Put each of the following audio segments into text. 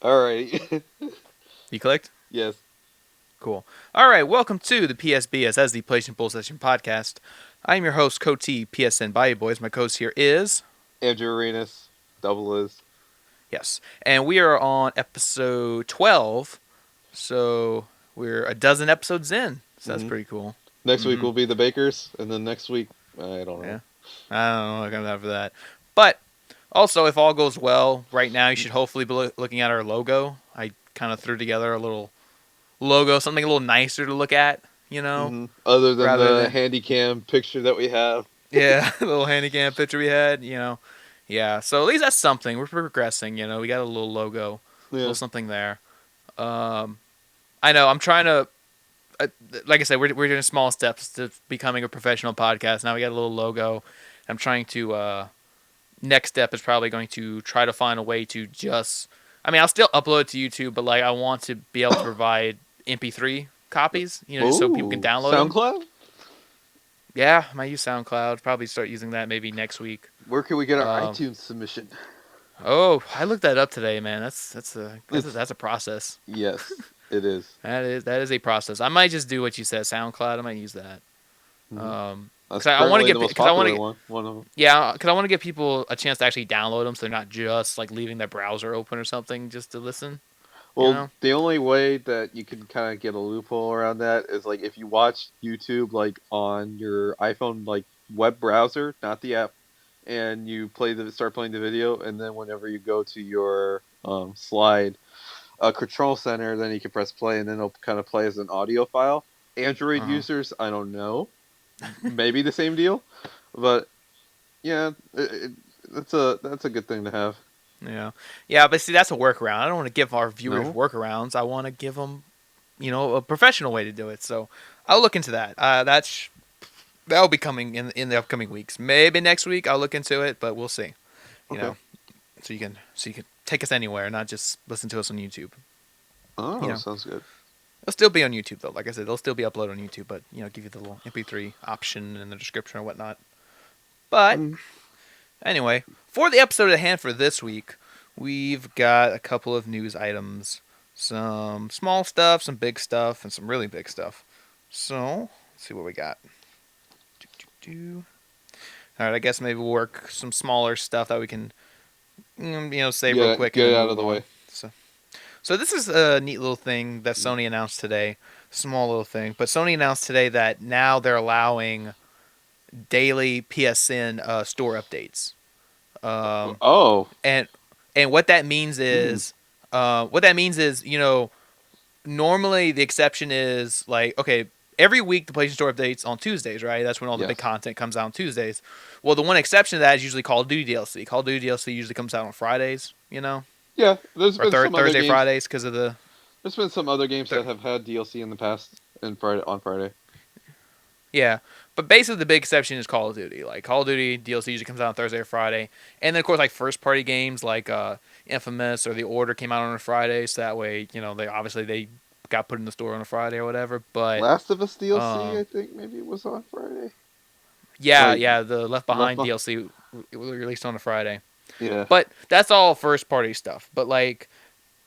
Alright. You clicked? Yes. Cool. All right, welcome to the PSBS as the PlayStation Bull Session podcast. I am your host, Cote, PSN bayouboyz. My co-host here is... Andrew Arenas. Doubleis. Yes. And we are on episode 12, so we're a dozen episodes in. So that's hmm pretty cool. Next week Mm-hmm. will be the Bakers, and then next week, I don't know. Yeah. I don't know what comes after that. But also, if all goes well, right now you should hopefully be looking at our logo. I kind of threw together a little logo, something a little nicer to look at, Other than rather the than... handy cam picture that we have. Yeah, the little handicap picture we had. Yeah, so at least that's something. We're progressing, we got a little logo, a little Yeah. something there. Um, I know, I'm trying to, uh, like I said, we're doing small steps to becoming a professional podcast. Now we got a little logo. I'm trying to, next step is probably going to try to find a way to just, I'll still upload it to YouTube, but like I want to be able to provide MP3 copies, just so people can Ooh. download them. SoundCloud? Yeah, I might use SoundCloud. Probably start using that maybe next week. Where can we get our Um, iTunes submission? Oh, I looked that up today, man. It's That's a process. yes, it is. That is a process. I might just do what you said, SoundCloud. I might use that. Mm-hmm. Because That's I want to currently get the most because I want popular to one. One of them. yeah because I want to give people a chance to actually download them, so they're not just like leaving their browser open or something just to listen. You Well, know? the only way that you can kind of get a loophole around that is like if you watch YouTube like on your iPhone like web browser, not the app, and you start playing the video, and then whenever you go to your slide control center, then you can press play, and then it'll kind of play as an audio file. Android Uh huh. users, I don't know, maybe the same deal, but yeah, that's a good thing to have. Yeah. Yeah, but see, that's a workaround. I don't want to give our viewers No, workarounds. I want to give them, a professional way to do it. So I'll look into that. That'll be coming in the upcoming weeks. Maybe next week I'll look into it, but we'll see. You okay. know, so you can take us anywhere, not just listen to us on YouTube. You Oh, know, sounds good. it'll still be on YouTube though. Like I said, they'll still be uploaded on YouTube, but give you the little MP3 option in the description or whatnot. But Mm. anyway, for the episode at hand for this week, we've got a couple of news items, some small stuff, some big stuff, and some really big stuff. So let's see what we got. All right, I guess maybe we'll work some smaller stuff that we can, say real quick and Get then it out of move the on. way. So this is a neat little thing that Sony announced today. Small little thing, but Sony announced today that now they're allowing daily PSN store updates. Um, Oh. and and what that means Hmm. is, normally the exception is like, okay, every week the PlayStation Store updates on Tuesdays, right? That's when all the big Yes. content comes out on Tuesdays. Well, the one exception to that is usually Call of Duty DLC. Call of Duty DLC usually comes out on Fridays, Yeah. or Thursday, Fridays, because of the There's been some other games that thir- have had DLC in the past and Friday on Friday. yeah. But basically, the big exception is Call of Duty. Like Call of Duty DLC usually comes out on Thursday or Friday, and then of course like first party games like Infamous or The Order came out on a Friday, so that way they got put in the store on a Friday or whatever. But Last of Us DLC, um, I think maybe was on Friday. yeah, Like yeah, the Left left Behind behind. DLC was released on a Friday. Yeah. But that's all first party stuff. But like,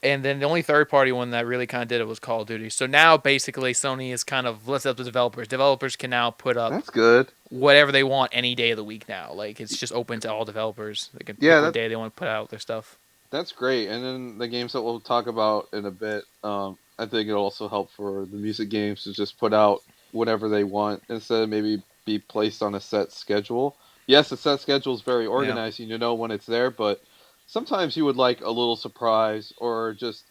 and then the only third party one that really kind of did it was Call of Duty. So now basically Sony is kind of left up to developers. Developers can now put up That's good. whatever they want any day of the week now. Like it's just open to all developers. They can Yeah, pick what day they want to put out their stuff. that's great. And then the games that we'll talk about in a bit, I think it'll also help for the music games to just put out whatever they want instead of maybe be placed on a set schedule. Yes, the set schedule is very Yeah. organized and you know when it's there, but sometimes you would like a little surprise or just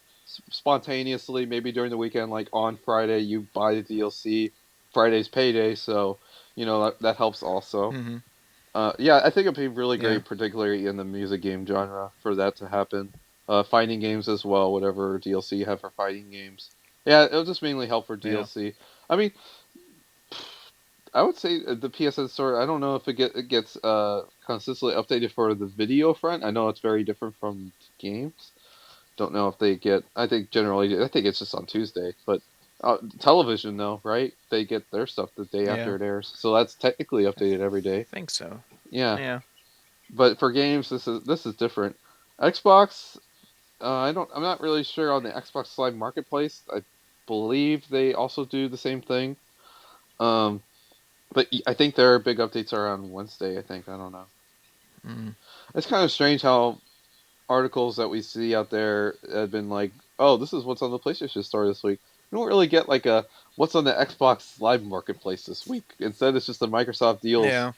spontaneously, maybe during the weekend, like on Friday, you buy the DLC. Friday's payday, so that helps also. Mhm. Yeah, I think it'd be really Yeah. great, particularly in the music game genre, for that to happen. Fighting games as well, whatever DLC you have for fighting games. Yeah, it'll just mainly help for Yeah. DLC. I mean, I would say the PSN store. I don't know if it gets consistently updated for the video front. I know it's very different from games. Don't know if they get. I think generally, I think it's just on Tuesday, but television though, right? They get their stuff the day Yeah. after it airs, so that's technically updated every I day. think so. Yeah, Yeah. but for games, this is different. Xbox. I don't. I'm not really sure on the Xbox Live Marketplace. I believe they also do the same thing. Um, but I think their big updates are on Wednesday. I think. I don't know. Mm. It's kind of strange how articles that we see out there have been like, "Oh, this is what's on the PlayStation Store this week." You don't really get like a what's on the Xbox Live Marketplace this week. Instead, it's just the Microsoft deals Yeah,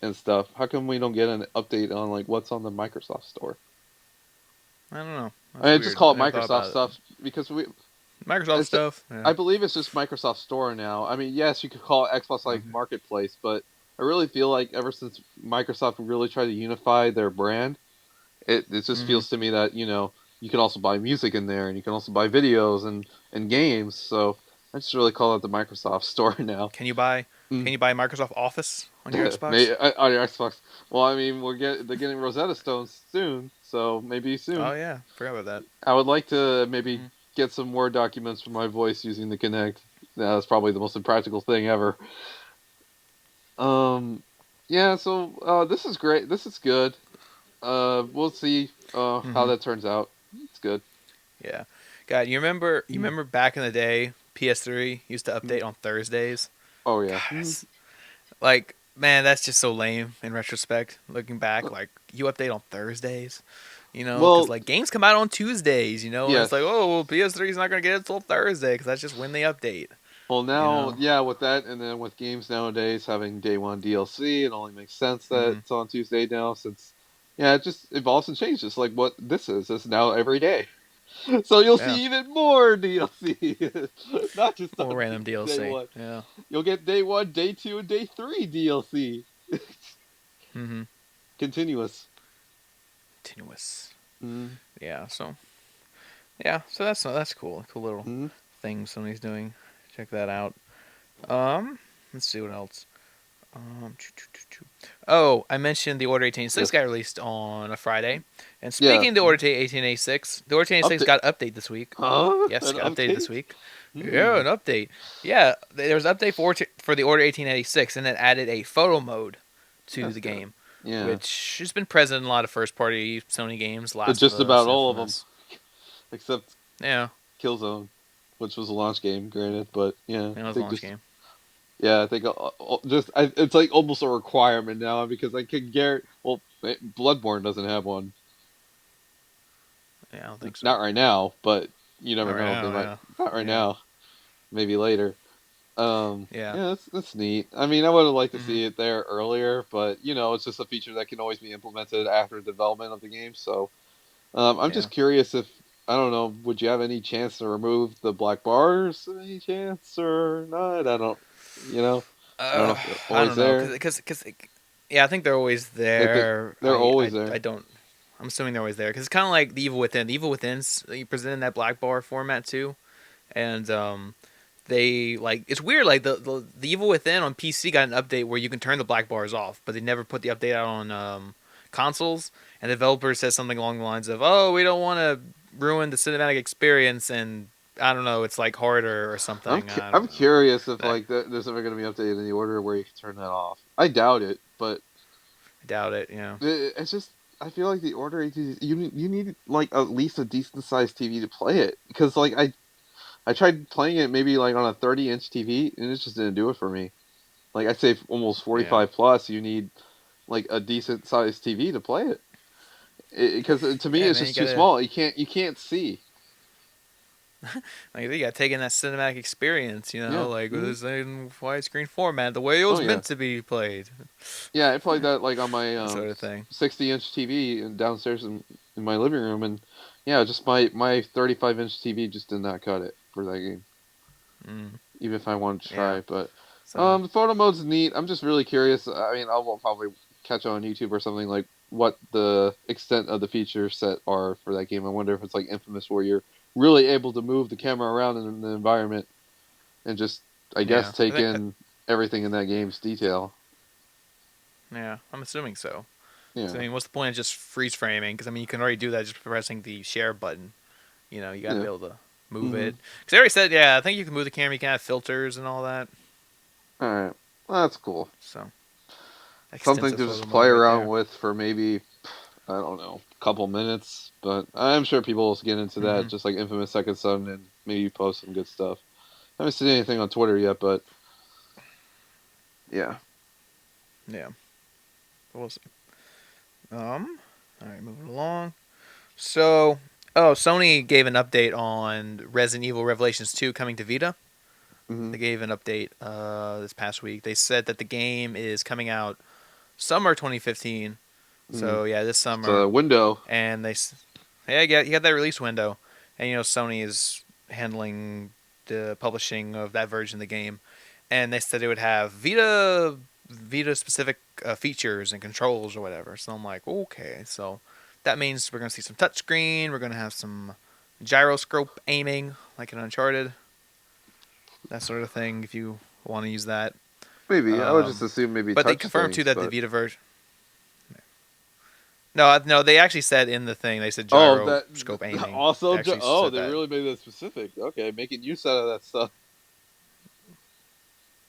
and stuff. How come we don't get an update on like what's on the Microsoft Store? I don't know. I That's mean, just weird. call I it never thought Microsoft about it. stuff because we Microsoft it's stuff. Yeah. I believe it's just Microsoft Store now. I mean, yes, you could call it Xbox Live Okay. Marketplace, but I really feel like ever since Microsoft really tried to unify their brand, it just Hmm. feels to me that you can also buy music in there and you can also buy videos and games. So I just really call it the Microsoft Store now. Can you buy? Can Mm. you buy Microsoft Office on your Xbox? Maybe on your Xbox. Well, I mean, they're getting Rosetta Stones soon, so maybe soon. Oh yeah, forgot about that. I would like to maybe Mm-hmm. get some Word documents for my voice using the Kinect. That's probably the most impractical thing ever. Um, yeah. So this is great. This is good. We'll see how Mm-hmm. that turns out. It's good. Yeah. God, you remember? You Mm. remember back in the day, PS3 used to Mm. update on Thursdays. Oh God, yeah. like man, that's just so lame in retrospect. Looking back, like you update on Thursdays. Because Well, like games come out on Tuesdays, and it's yes. like, oh, well, PS3 is not gonna get it until Thursday because that's just when they update. Well, You now, know. yeah, with that, and then with games nowadays having day one DLC, it only makes sense that Hmm. it's on Tuesday now, since, yeah, it just evolves and changes, like what this is. It's now every day. So you'll Yeah. see even more DLC, not just More on random day DLC. one. Yeah. You'll get day one, day two, and day three DLC. Mm-hmm. Continuous. Continuous. Mm, Yeah. So yeah. So that's cool. Cool little mm, thing somebody's doing. Check that out. Um. Let's see what else. Oh, I mentioned the Order 1886 yes. got released on a Friday. And Yeah. speaking of the Order 1886, the Order 1886 Update. got an update this week. Huh? Yes, An got updated this update? week. Yeah, Hmm. an update. Yeah, there was an update for the Order 1886, and it added a photo mode to That's the good. game, Yeah. which has been present in a lot of first-party Sony games, Last of Just Us, about all of them, Infamous. except Yeah, Killzone, which was a launch game, granted, but yeah, it I was a think launch just game. yeah, I think it's like almost a requirement now because I can guarantee. Well, Bloodborne doesn't have one, Yeah, I don't think so. not right now, but you Not never right know. They now. might Yeah, not right yeah, now, maybe later. yeah. Yeah, that's neat. I mean, I would have liked to Hmm. see it there earlier, but it's just a feature that can always be implemented after development of the game. So, I'm Yeah. just curious if I don't know, would you have any chance to remove the black bars? Any chance or not? You know, I don't know if they're I always don't know, there. yeah, I think they're always I think there. they're always there. I don't. I'm assuming they're always there because it's kind of like the Evil Within. The Evil Within's you present in that black bar format too, and they like it's weird. Like the Evil Within on PC got an update where you can turn the black bars off, but they never put the update out on consoles. And the developer says something along the lines of, "Oh, we don't want to ruin the cinematic experience," and I don't know, it's like harder or something. I I'm don't know. curious if I like there's ever going to be updated in the order where you can turn that off. I doubt it, but doubt it. Yeah. it's just I feel like the order you need like at least a decent sized TV to play it because like I tried playing it maybe like on a 30-inch TV and it just didn't do it for me. Like I'd say almost Yeah. 45 plus, you need like a decent sized TV to play it because to me Yeah, it's man, you just too gotta small. You can't see. like you gotta take in that cinematic experience, Yeah. like with this in widescreen format, the way it Oh was yeah. meant to be played, Yeah, I played that like on my that sort of thing. 60-inch TV and downstairs in my living room, and yeah, just my 35-inch TV just did not cut it for that game, Mm, even if I wanted to yeah. try. But So the photo mode's neat. I'm just really curious. I mean, I'll probably catch on YouTube or something like what the extent of the feature set are for that game. I wonder if it's like Infamous where you're really able to move the camera around in the environment and just I guess yeah, I take think in everything in that game's detail. yeah, I'm assuming so. Because I Yeah. mean, what's the point of just freeze framing? Because I mean, you can already do that just pressing the share button. You got to Yeah. be able to move Hmm. it. Because they already said, yeah, I think you can move the camera. You can have filters and all that. All right. Well, that's cool. So Something extensive to just photo play mode right around there. with for maybe I don't know couple minutes, but I'm sure people will get into that, Hmm. just like Infamous Second Son, and maybe post some good stuff. I haven't seen anything on Twitter yet, but yeah. Yeah, we'll see. All right, moving along. So, Sony gave an update on Resident Evil Revelations 2 coming to Vita. Hmm. They gave an update this past week. They said that the game is coming out summer 2015. Hmm. So yeah, this It's summer, a window. and yeah, you got that release window, and Sony is handling the publishing of that version of the game, and they said it would have Vita specific features and controls or whatever. So I'm like, okay, so that means we're gonna see some touchscreen. We're gonna have some gyroscope aiming like in Uncharted, that sort of thing. If you want to use that, Maybe I would just assume maybe but they touch confirmed too things, that the but Vita version. No, no, they actually said in the thing. They said oh, that gyroscope aiming. They also. actually Oh, said they that. really made that specific. Okay, making use out of that stuff.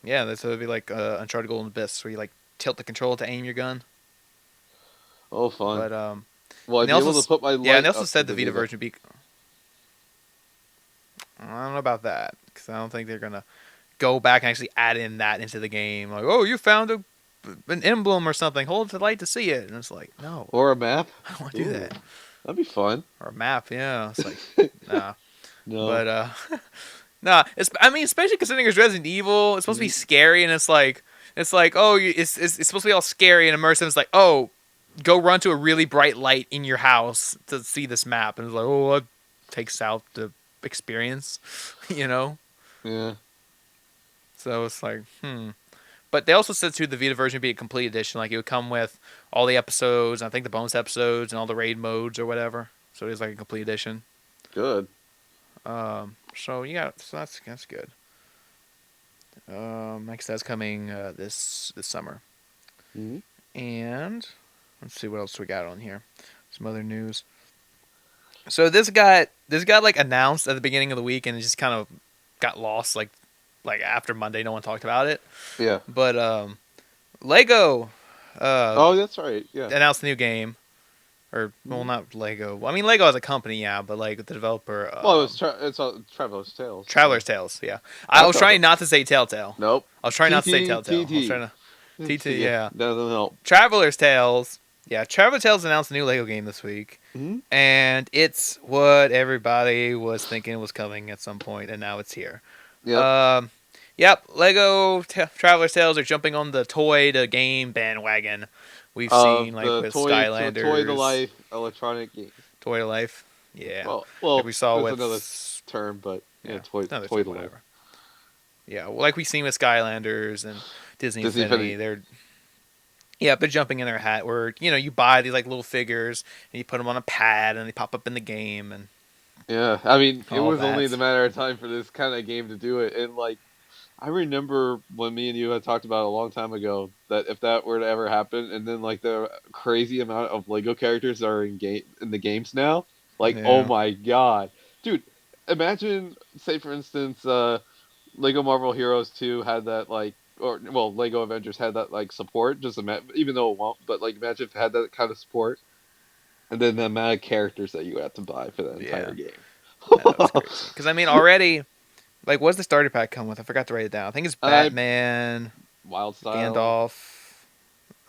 Yeah, that's would be like Uncharted Golden Abyss, where you like tilt the control to aim your gun. Oh, fun. But Will I and they be also able to put my yeah, and they light also up to said the the Vita Vita? version would be. I don't know about that because I don't think they're gonna go back and actually add in that into the game. Like, oh, you found an emblem or something. Hold it to light to see it, and it's like, no, Or a map? I don't want to do Ooh, that. that'd be fun. Or a map, yeah. It's like, nah. No. But nah. I mean, especially considering it's Resident Evil, it's supposed to be Mhm. scary, and it's like, oh, it's supposed to be all scary and immersive. It's like, oh, go run to a really bright light in your house to see this map, and it's like, oh, that takes out the experience, you know. Yeah. So it's like, hmm. But they also said too the Vita version would be a complete edition. Like it would come with all the episodes, I think the bonus episodes and all the raid modes or whatever. So it is like a complete edition. Good. So yeah, so that's good. Like I said, that's coming this summer. Hmm. And let's see what else we got on here. Some other news. So this got like announced at the beginning of the week and it just kind of got lost like after Monday. No one talked about it. Yeah. But Lego Oh, that's right. Yeah. announced a new game. Or well, Mhm. not Lego. Well, I mean Lego as a company, yeah, but like the developer, Well, it's Traveler's Tales. So. Traveler's Tales, yeah. I That's was not trying not to say Telltale. Nope. I was trying not to say TT Telltale. I was TT. trying to TT, yeah. Doesn't help. Traveler's Tales. Yeah, Traveler's Tales announced a new Lego game this week. Hmm. And it's what everybody was thinking was coming at some point, and now it's here. Yep. Yep, Traveler's Tales are jumping on the toy to game bandwagon. We've seen like The with toy to Skylanders, life electronic game. Toy to Life. Yeah, like Well, we saw there's with another term, but yeah, yeah, toy another toy thing, to life. whatever. Yeah, well, like we've seen with Skylanders and Disney Disney Infinity, Infinity. they're jumping in their hat where you buy these like little figures and you put them on a pad and they pop up in the game and Yeah, I mean, it all was only that. the matter of time for this kind of game to do it, and like, I remember when me and you had talked about it a long time ago that if that were to ever happen, and then like the crazy amount of Lego characters that are in the games now, like, oh Yeah, my god, dude, imagine, say for instance, Lego Marvel Heroes 2 had that like, or well, Lego Avengers had that like support, just even though it won't, but like imagine if it had that kind of support, and then the amount of characters that you had to buy for that entire yeah, game. that was crazy. Because I mean, already, like, what's the starter pack come with? I forgot to write it down. I think it's I Batman, Wild Style. Gandalf.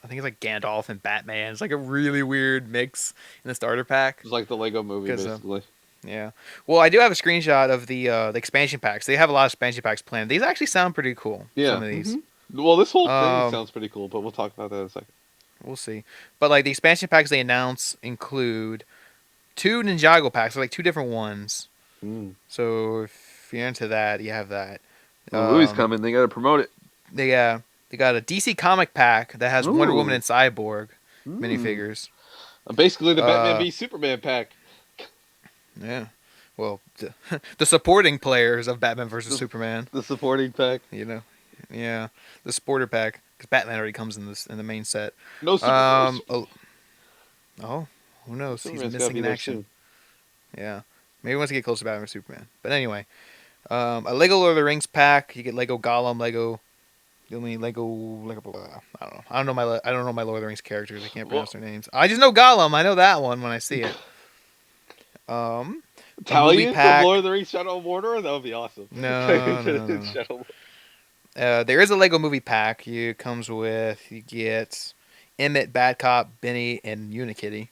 I think it's like Gandalf and Batman. It's like a really weird mix in the starter pack. It's like the Lego movie, Because basically. yeah, well, I do have a screenshot of the expansion packs. They have a lot of expansion packs planned. These actually sound pretty cool. Yeah. Some of these. Hmm. Well, this whole thing Um, sounds pretty cool, but we'll talk about that in a second. we'll see. But like the expansion packs they announce include two Ninjago packs, so like two different ones. Mm. So if you're into that, you have that. Well, the movie's Um, coming. They got to promote it. they got a DC comic pack that has Wonder Woman Ooh. and Cyborg Mm. minifigures. Basically, the Batman Uh, v Superman pack. yeah. Well, the supporting players of Batman versus The, Superman. the supporting pack. Yeah, the supporter pack because Batman already comes in the main set. No Superman. Um, oh, oh, who knows? He's Superman's got to missing be in there action. soon. Yeah, maybe he wants to get close to Batman or Superman. But anyway, a Lego Lord of the Rings pack. You get Lego Gollum, Lego The only Lego. I don't know. I don't know my Lord of the Rings characters. I can't Well, pronounce their names. I just know Gollum. I know that one when I see it. Um, a movie Italian from Lord pack. of the Rings Shadow of Mordor? That would be awesome. No, no, no, no. Shadow There is a Lego movie pack. It comes with you get Emmett, Bad Cop, Benny, and Unikitty.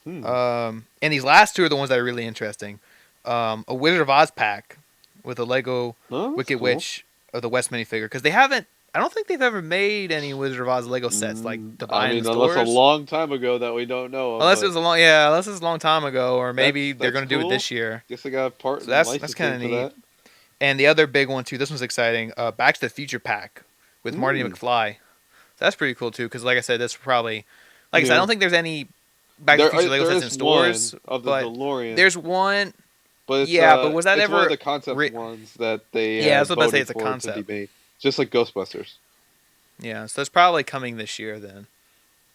Hmm. And these last two are the ones that are really interesting. A Wizard of Oz pack with a Lego Oh, that's Wicked cool. Witch of the West minifigure because they haven't. I don't think they've ever made any Wizard of Oz Lego sets like to I buy in the mean, unless a stores. long time ago that we don't know of, Unless it but was a long, yeah, unless it was a long time ago, or maybe they're that's going to do it cool. this year. Guess I got a part So in that's kind licensing of for neat. that. And the other big one too. This one's exciting. Back to the Future pack with Marty Hmm. McFly. So that's pretty cool too. Because like I said, this probably, like I said, I Yeah. don't think there's any Back to the Future Lego There sets in is one stores, of the but DeLorean, there's one. but Yeah, but was that it's one of ever? the concept Ri- ones that they yeah, I was had about to say voted it's a for to be concept. made, just like Ghostbusters. Yeah, so it's probably coming this year then.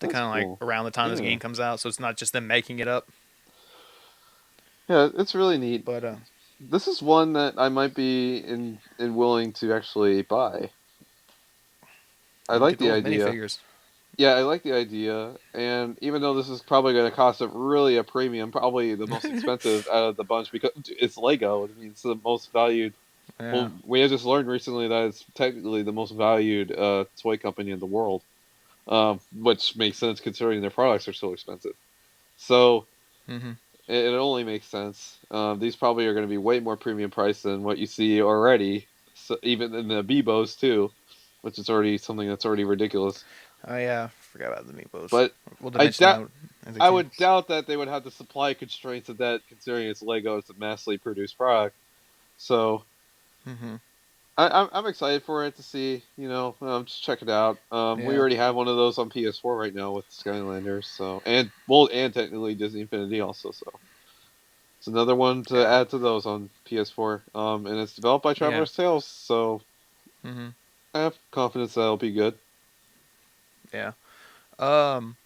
To That's kind of like cool. around the time this Yeah. game comes out, so it's not just them making it up. Yeah, it's really neat. But This is one that I might be in willing to actually buy. I you like get the those idea. minifigures. Yeah, I like the idea, and even though this is probably going to cost really a premium, probably the most expensive out of the bunch because it's Lego. I mean, it's the most valued. Yeah. Well, we have just learned recently that it's technically the most valued toy company in the world, which makes sense considering their products are so expensive. So Mhm. it only makes sense. These probably are going to be way more premium price than what you see already, so even in the Bebos too, which is already something that's already ridiculous. Oh yeah, forgot about the meatballs. But We'll I mention doubt that as a I too. would doubt that they would have the supply constraints of that, considering it's Lego, it's a massively produced product. So Mhm. I'm excited for it to see. Just check it out. We Yeah. already have one of those on PS4 right now with Skylanders. So and technically Disney Infinity also. So it's another one to Yeah. add to those on PS4. And it's developed by Yeah. Traveler's Tales, so Mhm. I have confidence that it'll be good. Yeah. Um.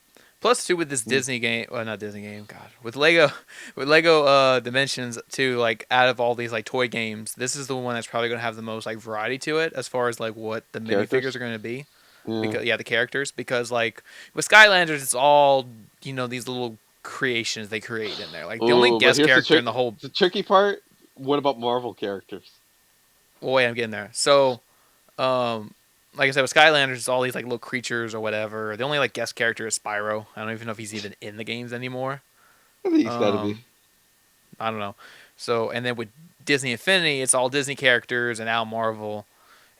Plus two with this Mm. Disney game, well not Disney game, God, with Lego, with Lego Dimensions too. Like out of all these like toy games, this is the one that's probably gonna have the most like variety to it as far as like what the minifigures Characters. are gonna be. Yeah. Because yeah, the characters. Because like with Skylanders, it's all these little creations they create in there. Like the only Oh, but guest here's character in the whole. the tricky part. What about Marvel characters? Oh wait, I'm getting there. So Um, like I said, with Skylanders, it's all these like little creatures or whatever. The only like guest character is Spyro. I don't even know if he's even in the games anymore. I think he's got to be. Um, I don't know. So and then with Disney Infinity, it's all Disney characters and now Marvel,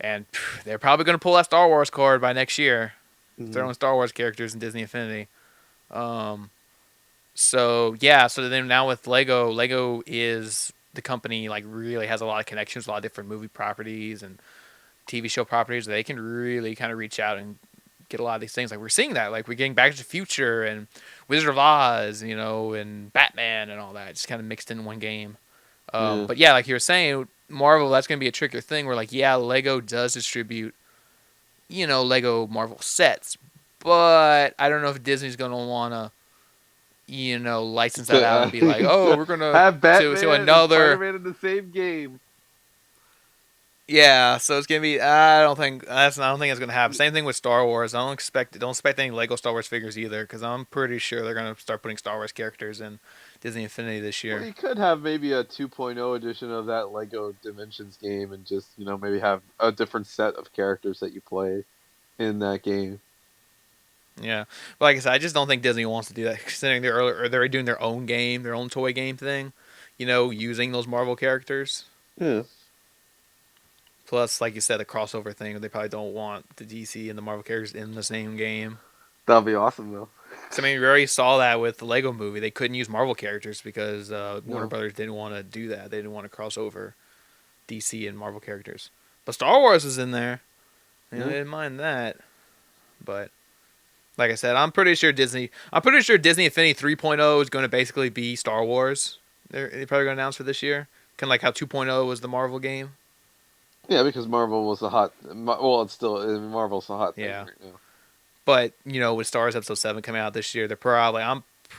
and they're probably gonna pull that Star Wars card by next year. Mm. Throwing Star Wars characters in Disney Infinity. Um, so yeah, so then now with Lego, Lego is the company like really has a lot of connections, a lot of different movie properties and TV show properties. They can really kind of reach out and get a lot of these things. Like we're seeing that, like we're getting Back to the Future and Wizard of Oz, and Batman and all that, just kind of mixed in one game. Yeah. But yeah, like you were saying, Marvel, that's gonna be a trickier thing. Where like, yeah, Lego does distribute, Lego Marvel sets, but I don't know if Disney's gonna wanna, license that out and be like, oh, To we're gonna have to Batman and Spider another. Man in the same game. Yeah, so it's gonna be. I don't think it's gonna happen. Same thing with Star Wars. Don't expect any Lego Star Wars figures either, because I'm pretty sure they're gonna start putting Star Wars characters in Disney Infinity this Well, year. you could have maybe a 2.0 edition of that Lego Dimensions game and just, maybe have a different set of characters that you play in that game. Yeah, but like I said, I just don't think Disney wants to do that, considering they're doing their own game, their own toy game thing. Using those Marvel characters. Yeah. Plus, like you said, the crossover thing. They probably don't want the DC and the Marvel characters in the same game. That'd be awesome, though. So I mean, we already saw that with the Lego Movie. They couldn't use Marvel characters because Warner No. Brothers didn't want to do that. They didn't want to cross over DC and Marvel characters. But Star Wars is in there. They Yeah. didn't mind that. But like I said, I'm pretty sure Disney Infinity 3.0 is going to basically be Star Wars. They're probably going to announce for this year. Kind of like how 2.0 was the Marvel game. Yeah, because Marvel was the hot. Well, it's still Marvel's the hot thing Yeah. right now. But with Star Wars Episode 7 coming out this year, they're probably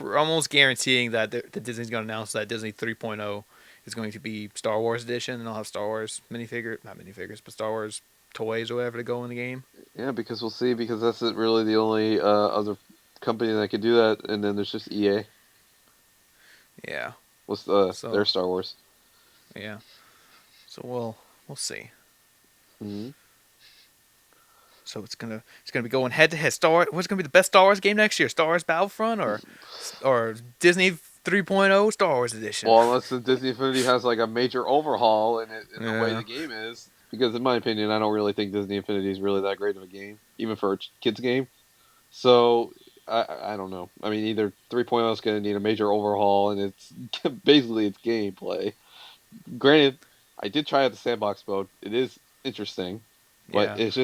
almost guaranteeing that Disney's going to announce that Disney 3.0 is going to be Star Wars edition, and they'll have Star Wars not minifigures, but Star Wars toys or whatever to go in the game. Yeah, because we'll see. Because that's really the only other company that could do that, and then there's just EA. Yeah. What's their So Star Wars? yeah. So we'll see. Mm-hmm. So it's gonna be going head to head. What's gonna be the best Star Wars game next year? Star Wars Battlefront or Disney 3.0 Star Wars Edition? Well, unless the Disney Infinity has like a major overhaul in it in the way Yeah. the game is, because in my opinion, I don't really think Disney Infinity is really that great of a game, even for a kids game. So I don't know. I mean, either 3.0 is going to need a major overhaul, and it's basically its gameplay. Granted, I did try out the sandbox mode. It is interesting, but Yeah. it's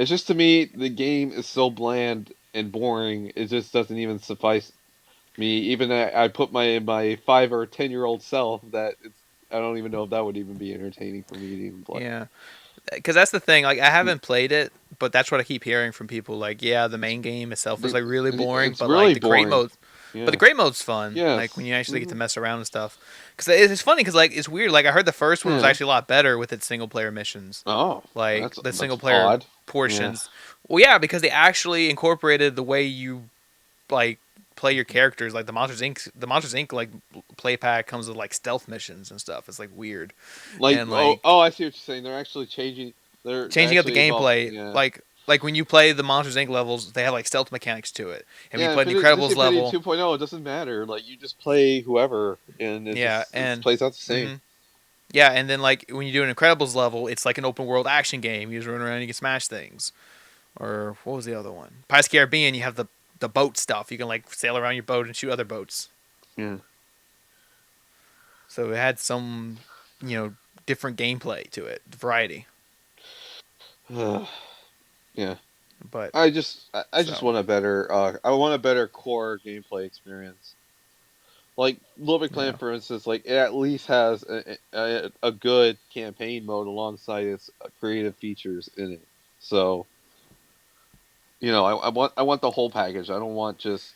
just to me the game is so bland and boring. It just doesn't even suffice me. Even I put my 5 or 10 year old self that it's. I don't even know if that would even be entertaining for me to even play. Yeah. Because that's the thing. Like I haven't played it, but that's what I keep hearing from people. Like, yeah, the main game itself is like really boring, It's but like really the great boring. mode, but the Yeah. great mode's fun. Like when Yes. you actually get to Hmm. mess around and stuff. Because it's funny. Because like it's weird. Like I heard the first one was Yeah. actually a lot better with its single player missions, Oh, like that's the that's single player odd. Yeah. portions. Well, yeah, because they actually incorporated the way you like play your characters. Like the Monsters Inc. like play pack comes with like stealth missions and stuff. It's like weird Like and oh, like I see what you're saying. They're actually changing. They're changing up the actually evolved. gameplay. Yeah. Like when you play the Monsters Inc. levels, they have like stealth mechanics to it. And when you Yeah, play the Disney Incredibles Infinity level, 2.0, it doesn't matter. Like you just play whoever, and yeah, it and plays out the same. hmm yeah, and then like when you do an Incredibles level, it's like an open world action game. You just run around and you can smash things. Or what was the other one? Pirates of the Caribbean, you have the boat stuff. You can like sail around your boat and shoot other boats. Yeah. So it had some, different gameplay to it, variety. Yeah. But I just so want a better I want a better core gameplay experience. Like Little Big yeah, Planet, for instance, like it at least has a good campaign mode alongside its creative features in it. So I want the whole package. I don't want just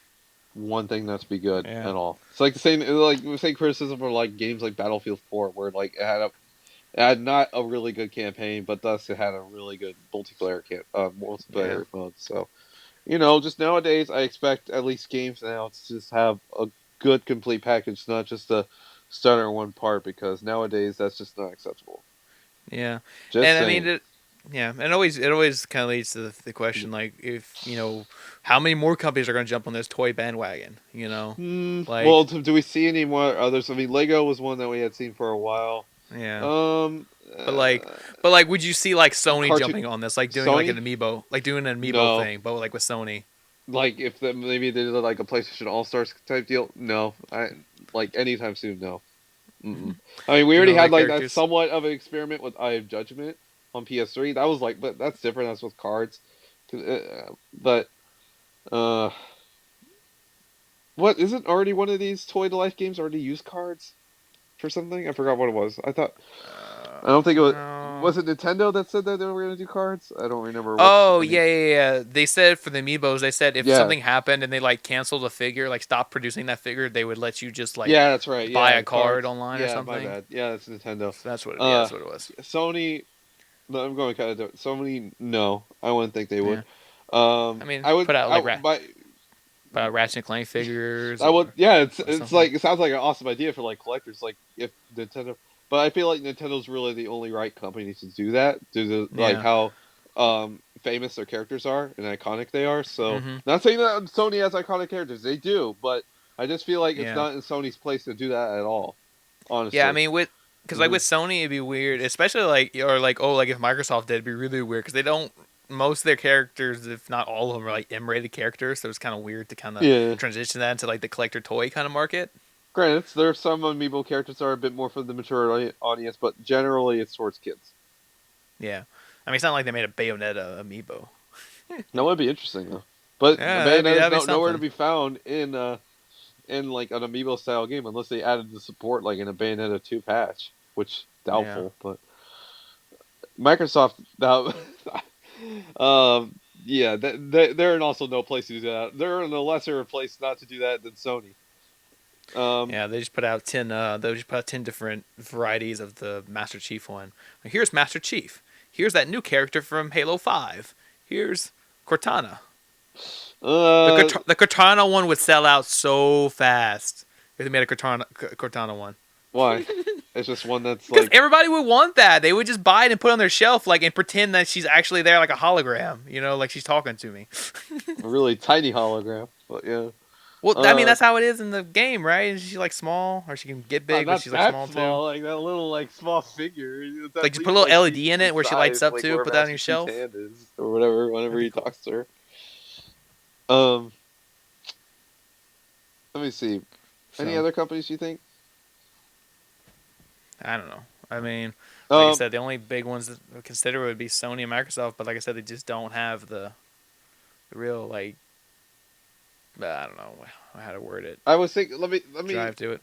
one thing that's be good yeah, at all. It's like the same criticism for like games like Battlefield 4, where like it had not a really good campaign, but thus it had a really good yeah, multiplayer mode. So just nowadays, I expect at least games now to just have a good complete package, not just a stunner one part, because nowadays that's just not acceptable. yeah. Just And I mean, saying. yeah, and it always kind of leads to the question like if how many more companies are going to jump on this toy bandwagon? Well, Like do we see any more others? I mean, Lego was one that we had seen for a while. yeah. Um, But like, uh, but like, would you see like Sony cartoon jumping on this, like doing like an Sony? amiibo, like doing an amiibo No. thing, but like with Sony? Like if maybe they did like a PlayStation All Stars type deal. No, I like anytime soon. No. Mm-mm. I mean, we Doing already all their had like that characters? somewhat of an experiment with Eye of Judgment on PS3. That was like, but that's different. That's with cards. But uh, what isn't already one of these toy to life games already use cards for something? I forgot what it was. I don't think it was. No. Was it Nintendo that said that they were gonna do cards? I don't remember which. Oh I mean, yeah. They said for the amiibos, they said if yeah, something happened and they like canceled a figure, like stopped producing that figure, they would let you just like yeah, that's right. buy Yeah, a card cards. online or Yeah, my something. bad. Yeah, that's Nintendo. So that's what. Yeah, Uh, that's what it was. Sony. No, I'm going kind of different. Sony. No, I wouldn't think they would. Yeah. I mean, I would. put out like Ratchet and Clank figures I would. or Yeah, it's something. like it sounds like an awesome idea for like collectors. Like if Nintendo, but I feel like Nintendo's really the only right company to do that due to like Yeah. how famous their characters are and iconic they are. So Mhm. not saying that Sony has iconic characters, they do, but I just feel like it's Yeah. not in Sony's place to do that at all. Yeah, I Honestly. mean because like Hmm. with Sony it'd be weird, especially like or like like if Microsoft did, it'd be really weird because they don't most of their characters, if not all of them, are like M-rated characters, so it's kind of weird to kind of Yeah. transition that into like the collector toy kind of market. Granted, there are some amiibo characters that are a bit more for the mature audience, but generally it's towards kids. Yeah, I mean it's not like they made a Bayonetta amiibo. That would be interesting though. But Yeah, Bayonetta's that'd be nowhere to something. be found in like an amiibo style game unless they added the support like in a Bayonetta 2 patch, which Yeah, doubtful. But Microsoft now, yeah, they're in also no place to do that. They're in a lesser place not to do that than Sony. Um, yeah. They just put out 10. They just put out 10 different varieties of the Master Chief one. Like, here's Master Chief. Here's that new character from Halo 5. Here's Cortana. Uh, The Cortana one would sell out so fast if they made a Cortana one. why? It's just one that's Because like everybody would want that. They would just buy it and put it on their shelf, like, and pretend that she's actually there, like a hologram. You know, like she's talking to me. a really tiny hologram. But yeah. Well, I mean, that's how it is in the game, right? Is she like small, or she can get big, but Not she's like that small too? small, like that little like small figure. It's Like at just put a least little like LED in decent it where she lights size, up like too. where Put that on Master your Chief's shelf. hand is, or whatever. Whenever That'd be he cool. talks to her. Um, let me see. Any So other companies you think? I don't know. I mean, like I Um, said, the only big ones that I would consider would be Sony and Microsoft. But like I said, they just don't have the real like I don't know how to word it. I was thinking. Let me. Drive to it.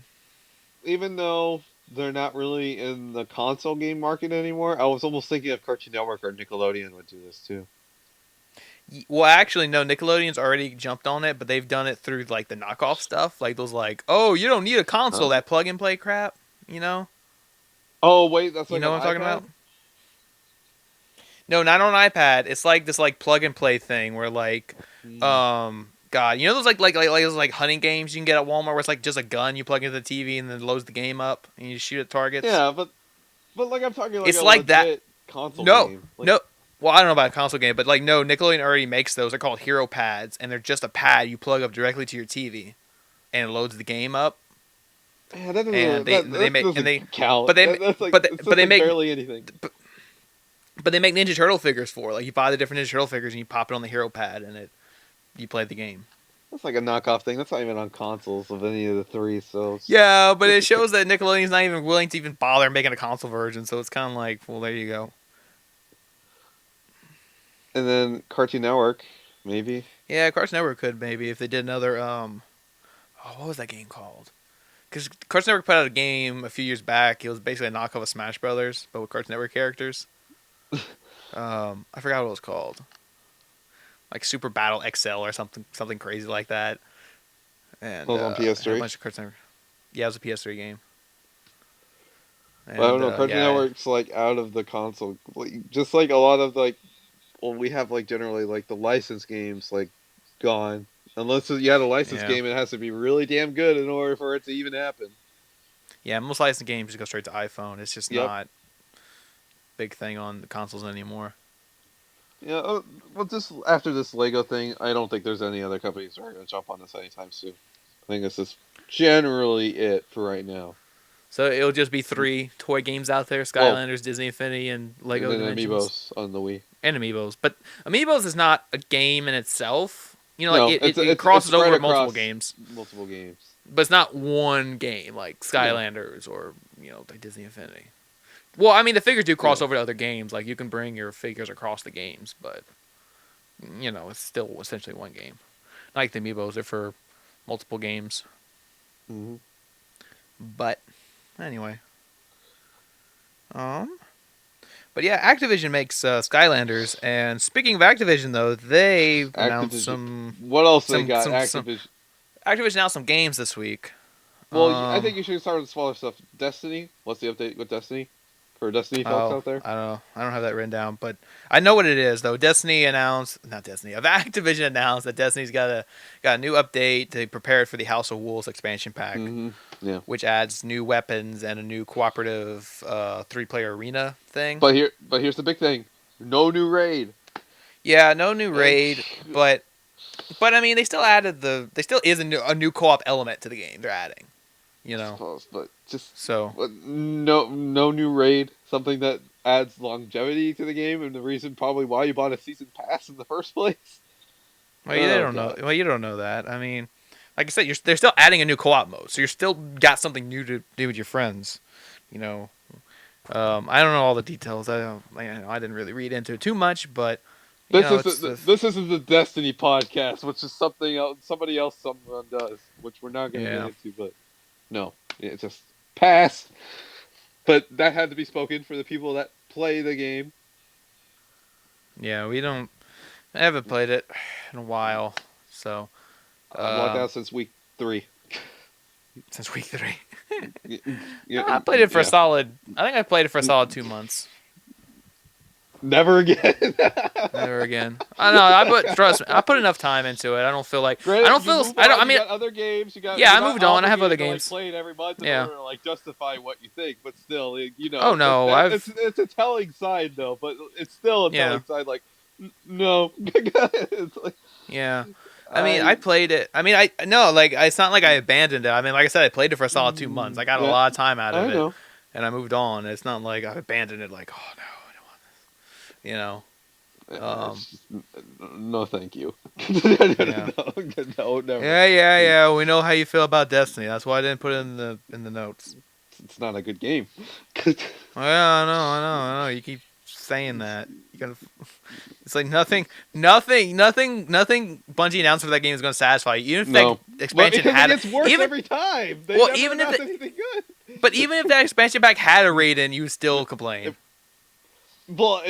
Even though they're not really in the console game market anymore, I was almost thinking of Cartoon Network or Nickelodeon would do this too. Well, actually, no. Nickelodeon's already jumped on it, but they've done it through like the knockoff stuff, like those like, oh, you don't need a console, Huh? that plug and play crap. You know, Oh wait, that's you like know on what I'm talking iPad. about? No, not on iPad. It's like this like plug and play thing where like, Hmm. God, you know those like those like hunting games you can get at Walmart where it's like just a gun you plug into the TV and then loads the game up and you shoot at targets. Yeah, but like I'm talking like It's a like that. legit console No, game. Like no. Well, I don't know about a console game, but like no, Nickelodeon already makes those. They're called Hero Pads, and they're just a pad you plug up directly to your TV, and it loads the game up. man, that And doesn't that doesn't but count. they, That's like it's but just they like make, barely anything. but they make Ninja Turtle figures for it. Like you buy the different Ninja Turtle figures and you pop it on the Hero Pad, and you play the game. That's like a knockoff thing. That's not even on consoles of any of the three. So Yeah, but it just shows that Nickelodeon's not even willing to even bother making a console version. So it's kind of like, well, there you go. and then Cartoon Network, maybe. Yeah, Cartoon Network could maybe if they did another oh, what was that game called? Because Cartoon Network put out a game a few years back. It was basically a knockoff of Smash Brothers, but with Cartoon Network characters. I forgot what it was called. Like Super Battle XL or something crazy like that. And It was on it had a PS3. bunch of Cartoon Network. Yeah, it was a PS3 game. But I don't And know. Cartoon yeah, Network's like out of the console, like, just like a lot of like. Well, we have like generally like the licensed games like gone. Unless you had a licensed yeah, game, it has to be really damn good in order for it to even happen. yeah. Most licensed games just go straight to iPhone. It's just Yep. not a big thing on the consoles anymore. Yeah. Well, just after this Lego thing, I don't think there's any other companies that are going to jump on this anytime soon. I think this is generally it for right now. So it'll just be three toy games out there: Well, Skylanders, Disney Infinity, and and Lego then Dimensions, Amiibos on the Wii. and Amiibos. But Amiibos is not a game in itself. You know, like No, it it's crosses spread over across multiple games, multiple games. but it's not one game like Yeah. Skylanders or like Disney Infinity. Well, I mean the figures do cross Yeah. over to other games. Like you can bring your figures across the games, but it's still essentially one game. Not like the Amiibos, they're for multiple games. Hmm. But anyway, but yeah, Activision makes Skylanders, and speaking of Activision, though, they announced Activision. What else they got? some Activision. Activision announced some games this week. Well, I think you should start with the smaller stuff. Destiny. What's the update with Destiny? For Destiny folks Oh, out there. I don't know. I don't have that written down, but I know what it is though. Activision announced that Destiny's got a new update to prepare for the House of Wolves expansion pack, Yeah. which adds new weapons and a new cooperative 3-player arena thing. Here's the big thing. No new raid. Yeah, no new raid, And- but I mean they still is a new co-op element to the game. They're adding, Suppose, but just So no new raid. Something that adds longevity to the game, and the reason probably why you bought a season pass in the first place. well, you don't know. Well, you don't know that. I mean, like I said, they're still adding a new co-op mode, so you're still got something new to do with your friends. You know, I don't know all the details. I didn't really read into it too much, but This isn't the Destiny podcast, which is something else. Someone does, which we're not going to Yeah. get into. But no, it's just pass. But that had to be spoken for the people that play the game. Yeah, I haven't played it in a while, so I've locked out since week 3. since week 3. Yeah, I played it for a solid. I think I played it for a solid 2 months. Never again. Never again. I know. Trust me. I put enough time into it. I don't feel like. I Granted, don't you feel. move I don't. I on. You mean, got other games. yeah. You're I not moved on. I have other obligated to like games. play it every month in Yeah. order to like justify what you think. But still, Oh no. it's a telling sign though. But it's still a Yeah. telling sign. Like, no, it's like Yeah. I mean, I I played it. I mean, I no, like it's not like I abandoned it. I mean, like I said, I played it for a solid 2 months. I got a yeah, lot of time out of I it, know. and I moved on. It's not like I abandoned it. Like, oh no, I don't want this. You know. Um. It's just, no, thank you. Yeah. No, never. Yeah. Yeah. Yeah. We know how you feel about Destiny. That's why I didn't put it in the notes. It's not a good game. Oh, yeah. I know. I know. I know. You keep saying that. You gotta. It's like nothing. Bungie announced for that game is going to satisfy you. Even if that No, but expansion because it had gets worse even every time. They well, never even if announce the, anything good. but even if that expansion pack had a Raiden, you would still complain. Well,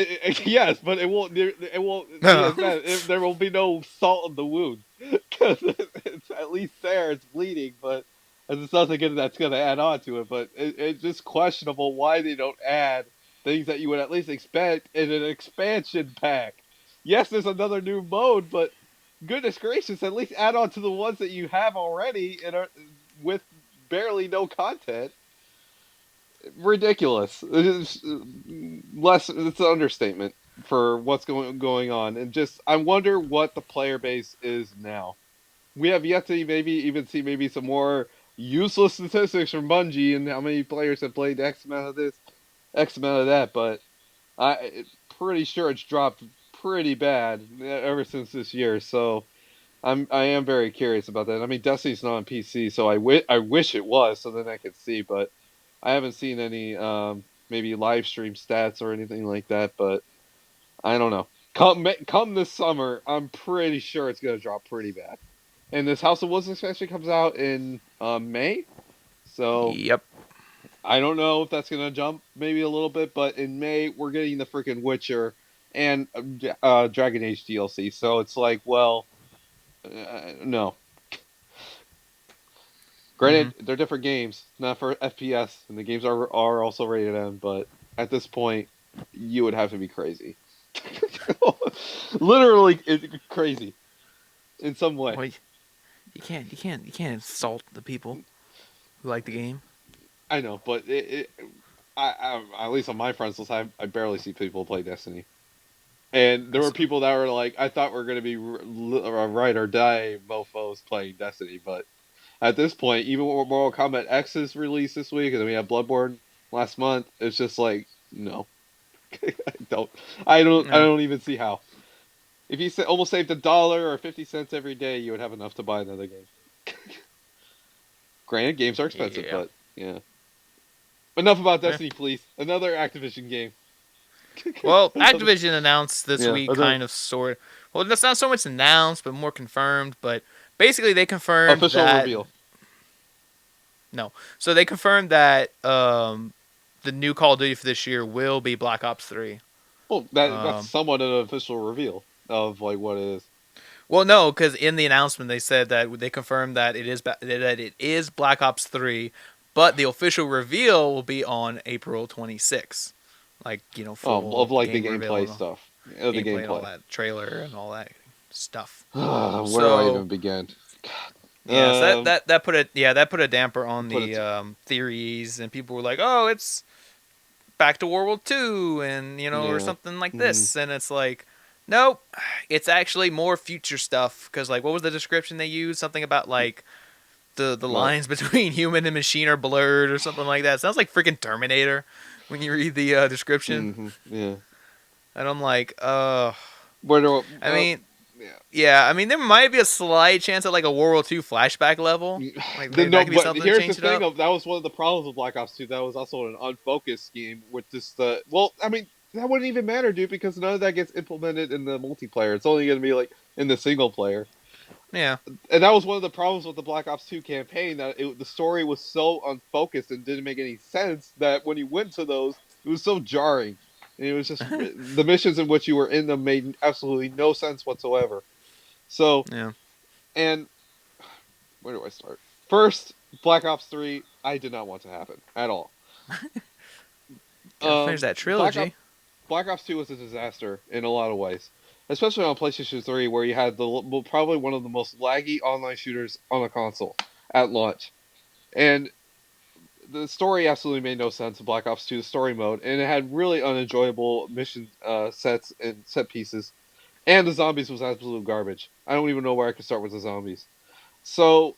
yes, but it won't. It won't be No. as bad. There will be no salt in the wound because it's at least there. It's bleeding, but it's nothing that's going to add on to it. But it's just questionable why they don't add things that you would at least expect in an expansion pack. Yes, there's another new mode, but goodness gracious, at least add on to the ones that you have already and are with barely no content. Ridiculous. It's less. It's an understatement for what's going on, and just I wonder what the player base is now. We have yet to maybe even see maybe some more useless statistics from Bungie and how many players have played X amount of this, X amount of that, but pretty sure it's dropped pretty bad ever since this year. So I am very curious about that. I mean, Destiny's not on PC, so I wish it was, so then I could see, but I haven't seen any maybe live stream stats or anything like that. But I don't know. Come this summer, I'm pretty sure it's gonna drop pretty bad. And this House of Wolves expansion comes out in May, so Yep. I don't know if that's gonna jump maybe a little bit. But in May, we're getting the freaking Witcher and Dragon Age DLC, so it's like, well, no. Mhm. Granted, they're different games, not for FPS, and the games are also rated M. But at this point, you would have to be crazy, literally crazy in some way. Well, you can't insult the people who like the game. I know, but at least on my friends list, I barely see people play Destiny. And there were That's people that were like, I thought we are gonna be ride or die mofo's playing Destiny, but at this point, even with Mortal Kombat X's release this week, and then we have Bloodborne last month, it's just like, no, I don't, I no. don't even see how. If you almost saved $1 or 50 cents every day, you would have enough to buy another game. Granted, games are expensive, Yeah. but yeah. Enough about Yeah. Destiny, please. Another Activision game. Well, Another, Activision announced this yeah, week, another kind of sort. Well, that's not so much announced, but more confirmed. But basically, they confirmed official that reveal. no. So they confirmed that the new Call of Duty for this year will be Black Ops 3. Well, that's Um, somewhat an official reveal of like what it is. well, no, because in the announcement they said that they confirmed that it is Black Ops 3, but the official reveal will be on April 26th. Like Oh, full of like the game reveal gameplay and all, stuff, of the gameplay and all gameplay. that trailer and all that stuff. Where do I So even begin? yeah, so Um, that put a damper on put the it. theories, and people were like, "Oh, it's back to World War II," and or Yeah. something like Hmm. this, and it's like, nope, it's actually more future stuff. Because like, what was the description they used? Something about like the What? lines between human and machine are blurred or something like that. It sounds like freaking Terminator when you read the description, Hmm. Yeah. and I'm like, Where do? I mean. Yeah. Yeah, I mean there might be a slight chance at like a World War II flashback level, like maybe that No, could be but something to here's the change it thing. up. Of that was one of the problems with Black Ops 2. That was also an unfocused game with just the. Well, I mean, that wouldn't even matter, dude, because none of that gets implemented in the multiplayer. It's only going to be like in the single player. Yeah, And that was one of the problems with the Black Ops 2 campaign, that the story was so unfocused and didn't make any sense that when you went to those, it was so jarring. And it was just the missions in which you were in them made absolutely no sense whatsoever. So, yeah. and where do I start? First, Black Ops 3, I did not want to happen at all. Gotta finish that Black Ops, trilogy. Black Ops 2 was a disaster in a lot of ways, especially on PlayStation 3, where you had probably one of the most laggy online shooters on a console at launch, and the story absolutely made no sense in Black Ops 2, the story mode, and it had really unenjoyable mission sets and set pieces, and the zombies was absolute garbage. I don't even know where I could start with the zombies. So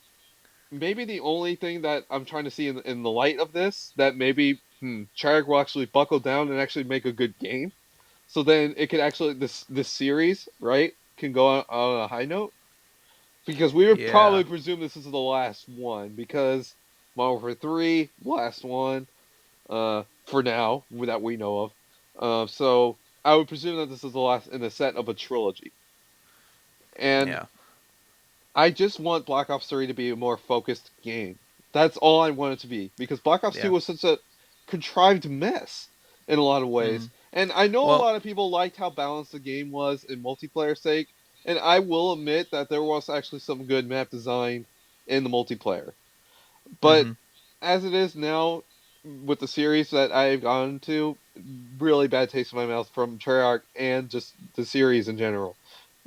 maybe the only thing that I'm trying to see in the light of this, that maybe Treyarch will actually buckle down and actually make a good game. So then it could actually this series, right, can go on a high note, because we would Yeah. probably presume this is the last one, because Modern Warfare 3 last one for now that we know of. So I would presume that this is the last in the set of a trilogy. And Yeah. I just want Black Ops 3 to be a more focused game. That's all I want it to be, because Black Ops 2 Yeah. was such a contrived mess in a lot of Mm. ways. And I know a Well. lot of people liked how balanced the game was in multiplayer sake, and I will admit that there was actually some good map design in the multiplayer. But Mm-hmm. as it is now, with the series that I've gone to, really bad taste in my mouth from Treyarch and just the series in general.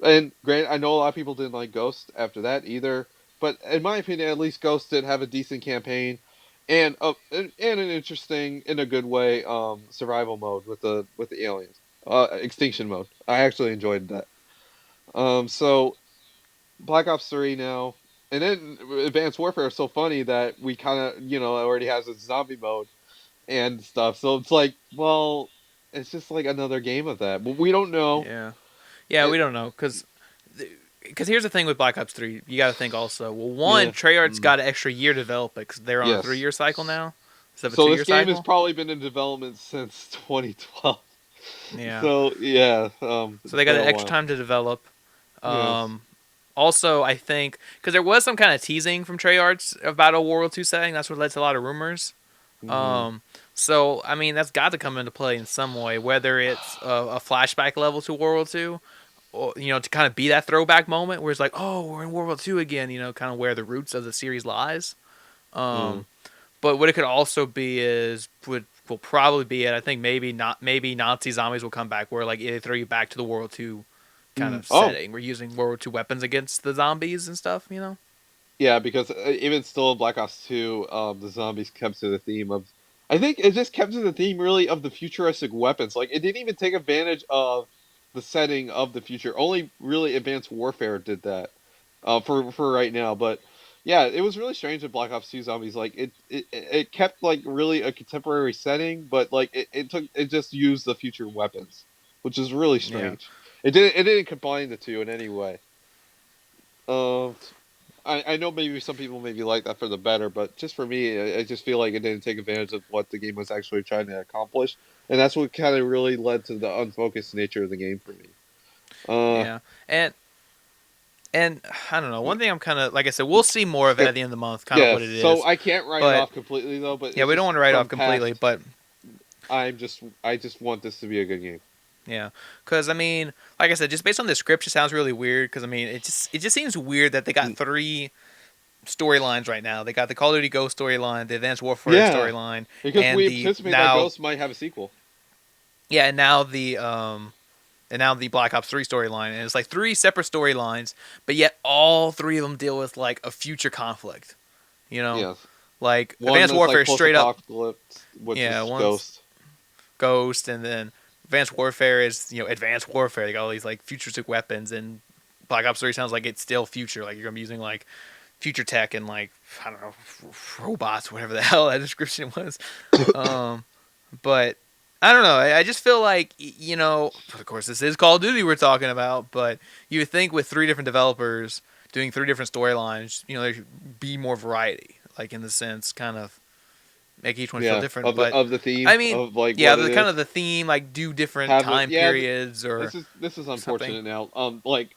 And granted, I know a lot of people didn't like Ghost after that either, but in my opinion, at least Ghost did have a decent campaign, and an interesting, in a good way, survival mode with the aliens, extinction mode. I actually enjoyed that. So Black Ops 3 now, and then Advanced Warfare is so funny that we kind of, already has a zombie mode and stuff. So it's like, well, it's just like another game of that. But we don't know. Yeah. Yeah. We It, don't know because here's the thing with Black Ops 3. You got to think also. Well, one, yeah. Treyarch's Mm, got an extra year to develop it because they're on a yes. 3-year cycle now instead of a So this 2-year game has cycle. probably been in development since 2012. Yeah. So yeah, So it's they got been an a extra while. time to develop. Yes. Um, Also, I think because there was some kind of teasing from Treyarch about a World War II setting, that's what led to a lot of rumors. Hmm. Um, so I mean, that's got to come into play in some way, whether it's a flashback level to World War II, or to kind of be that throwback moment where it's like, oh, we're in World War II again. Kind of where the roots of the series lies. Yeah. But what it could also be is will probably be it. I think maybe Nazi zombies will come back where like they throw you back to the World War II kind Mm. of Oh, setting. We're using World War II weapons against the zombies and stuff. yeah, because even still in Black Ops 2, the zombies kept to the theme of. I think it just kept to the theme really of the futuristic weapons. Like it didn't even take advantage of the setting of the future. Only really Advanced Warfare did that, for right now. But yeah, it was really strange in Black Ops 2 zombies. Like it kept like really a contemporary setting, but like it just used the future weapons, which is really Yeah. strange. It didn't combine the two in any way. Um, I know maybe some people maybe like that for the better, but just for me, I just feel like it didn't take advantage of what the game was actually trying to accomplish, and that's what kind of really led to the unfocused nature of the game for me. Uh, Yeah. And and I don't know. One thing I'm kind of like I said, we'll see more of it skip. at the end of the month, kind of Yes, what it so is. I can't write it But off completely though, but yeah, it's we don't just want to write off from completely, past. but I just want this to be a good game. yeah, because I mean, like I said, just based on the script, it sounds really weird. Because I mean, it just seems weird that they got Mm. 3 storylines right now. They got the Call of Duty Ghost storyline, the Advanced Warfare Yeah, storyline, because and we the anticipate that now Ghost might have a sequel. yeah, and now the Black Ops 3 storyline, and it's like 3 separate storylines, but yet all 3 of them deal with like a future conflict. You know, Yes, like one Advanced that's Warfare like is straight up, post-apocalypse, which yeah, is one's Ghost. Ghost, and then Advanced Warfare is Advanced Warfare. They got all these like futuristic weapons, and Black Ops 3 sounds like it's still future. Like you're gonna be using like future tech and like I don't know robots, whatever the hell that description was. Um, but I don't know. I just feel like of course this is Call of Duty we're talking about, but you would think with 3 different developers doing 3 different storylines, there should be more variety, like in the sense kind of make each one feel Yeah, different. of the But of the theme I mean, of like yeah, what the it kind of is. the theme, like do different Have it, time yeah. periods or This is something. unfortunate now. Like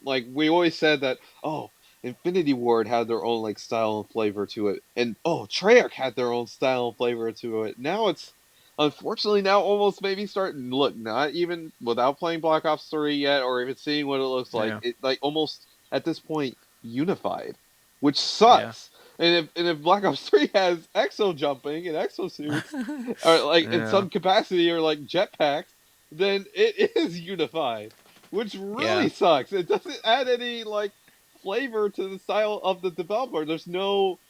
like we always said that. Oh, Infinity Ward had their own like style and flavor to it, and oh, Treyarch had their own style and flavor to it. Now it's unfortunately now almost maybe starting. Look, not even without playing Black Ops 3 yet, or even seeing what it looks like. Yeah, It like almost at this point unified, which yeah, sucks. And if Black Ops 3 has exo jumping and exosuits, or like in yeah, some capacity, or like jetpacks, then it is unified, which Yeah. really sucks. It doesn't add any like flavor to the style of the developer. There's no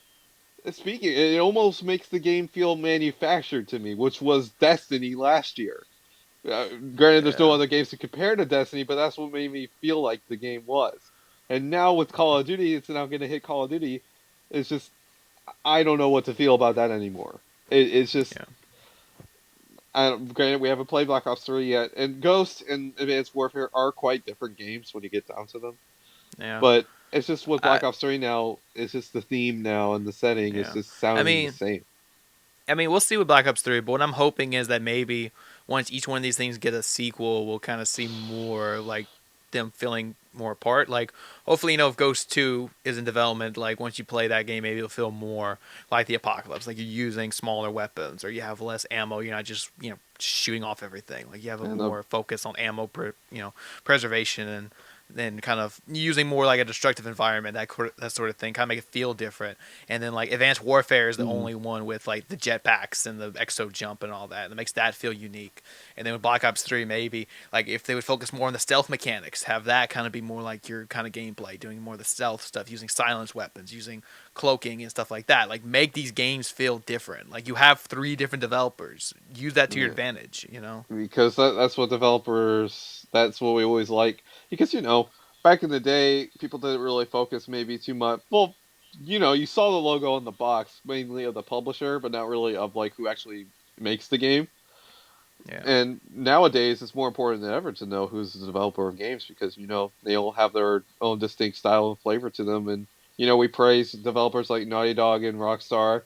speaking. It almost makes the game feel manufactured to me, which was Destiny last year. Granted, there's no Yeah. other games to compare to Destiny, but that's what made me feel like the game was. And now with Call of Duty, it's now going to hit Call of Duty. It's just I don't know what to feel about that anymore. It's just Yeah. granted we haven't played Black Ops 3 yet, and Ghost and Advanced Warfare are quite different games when you get down to them. Yeah. But it's just with I Black Ops 3 now, it's just the theme now and the setting is yeah. just I sounding the mean, same. we'll see with Black Ops 3, but what I'm hoping is that maybe once each one of these things get a sequel, we'll kind of see more like them feeling more apart. Like, hopefully, if Ghost 2 is in development, like, once you play that game, maybe it'll feel more like the Apocalypse. Like, you're using smaller weapons or you have less ammo. You're not just, shooting off everything. Like, you have a And more focus on ammo, preservation and then kind of using more like a destructive environment, that sort of thing, kind of make it feel different. And then like Advanced Warfare is the mhm. only one with like the jetpacks and the exo jump and all that. That makes that feel unique. And then with Black Ops 3, maybe like if they would focus more on the stealth mechanics, have that kind of be more like your kind of gameplay, doing more of the stealth stuff, using silence weapons, using cloaking and stuff like that. Like make these games feel different. Like you have 3 different developers. Use that to your Yeah. advantage. Because that's what developers that's what we always like because back in the day people didn't really focus maybe too much well you saw the logo on the box mainly of the publisher but not really of like who actually makes the game. Yeah. And nowadays it's more important than ever to know who's the developer of games because they all have their own distinct style and flavor to them. And we praise developers like Naughty Dog and Rockstar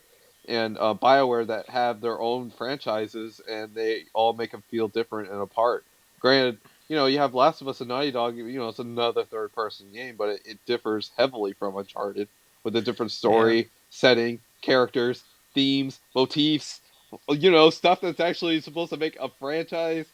and BioWare that have their own franchises and they all make them feel different and apart. Granted, you have Last of Us and Naughty Dog. It's another third-person game, but it differs heavily from Uncharted with a different Yeah. story, setting, characters, themes, motifs, stuff that's actually supposed to make a franchise,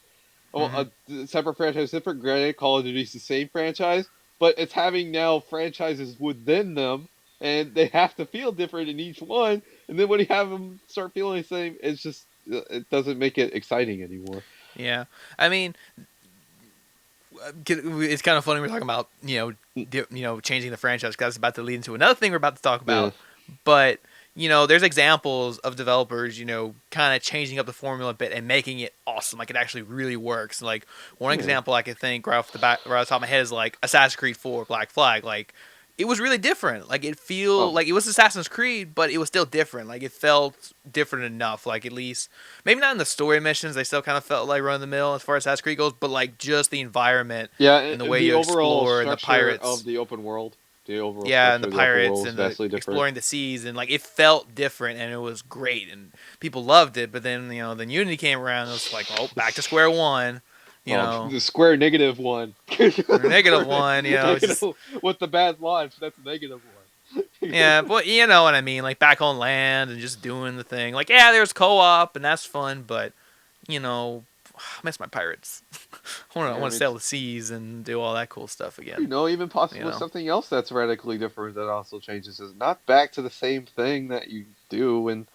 well, Mhm. a separate franchise different. Granted, Call of Duty's the same franchise, but it's having now franchises within them, and they have to feel different in each one. And then when you have them start feeling the same, it's just it doesn't make it exciting anymore. Yeah. I mean, it's kind of funny we're talking about changing the franchise because that's about to lead into another thing we're about to talk Yeah. about. But there's examples of developers kind of changing up the formula a bit and making it awesome. Like it actually really works. Like one Yeah. example I could think right off the top of my head is like Assassin's Creed 4 Black Flag. Like it was really different. Like Oh, like it was Assassin's Creed, but it was still different. Like it felt different enough. Like at least maybe not in the story missions. They still kind of felt like run of the mill as far as Assassin's Creed goes, but like just the environment yeah. and the way The you overall explore and the structure of pirates. the open world, the overall Yeah, and structure the of the open pirates world was and the vastly different. exploring the seas and like it felt different and it was great and people loved it. But then then Unity came around and it was like, oh, back to square one. You Oh, know, the Square negative one. or negative Square one. It's negative just with the bad launch. That's negative one. yeah, but you know what I mean. Like back on land and just doing the thing. Like yeah, there's co-op and that's fun, but you know, I miss my pirates. I Yeah, want to sail the seas and do all that cool stuff again. even You possibly know. something else that's radically different that also changes is not back to the same thing that you do. And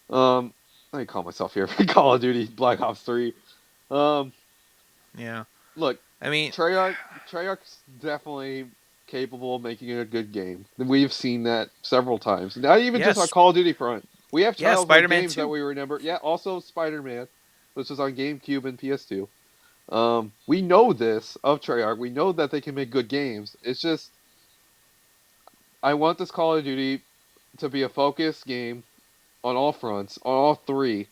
um, let me call myself here. Call of Duty Black Ops 3. Um, Yeah. look, I mean, Treyarch's definitely capable of making a good game. We've seen that several times. Not even just on yes, Call of Duty front. We have yeah, childhood Spider-Man games that 2. we remember. Yeah, also Spider-Man, which was on GameCube and PS2. We know this of Treyarch. We know that they can make good games. It's just I want this Call of Duty to be a focused game on all fronts, on all three,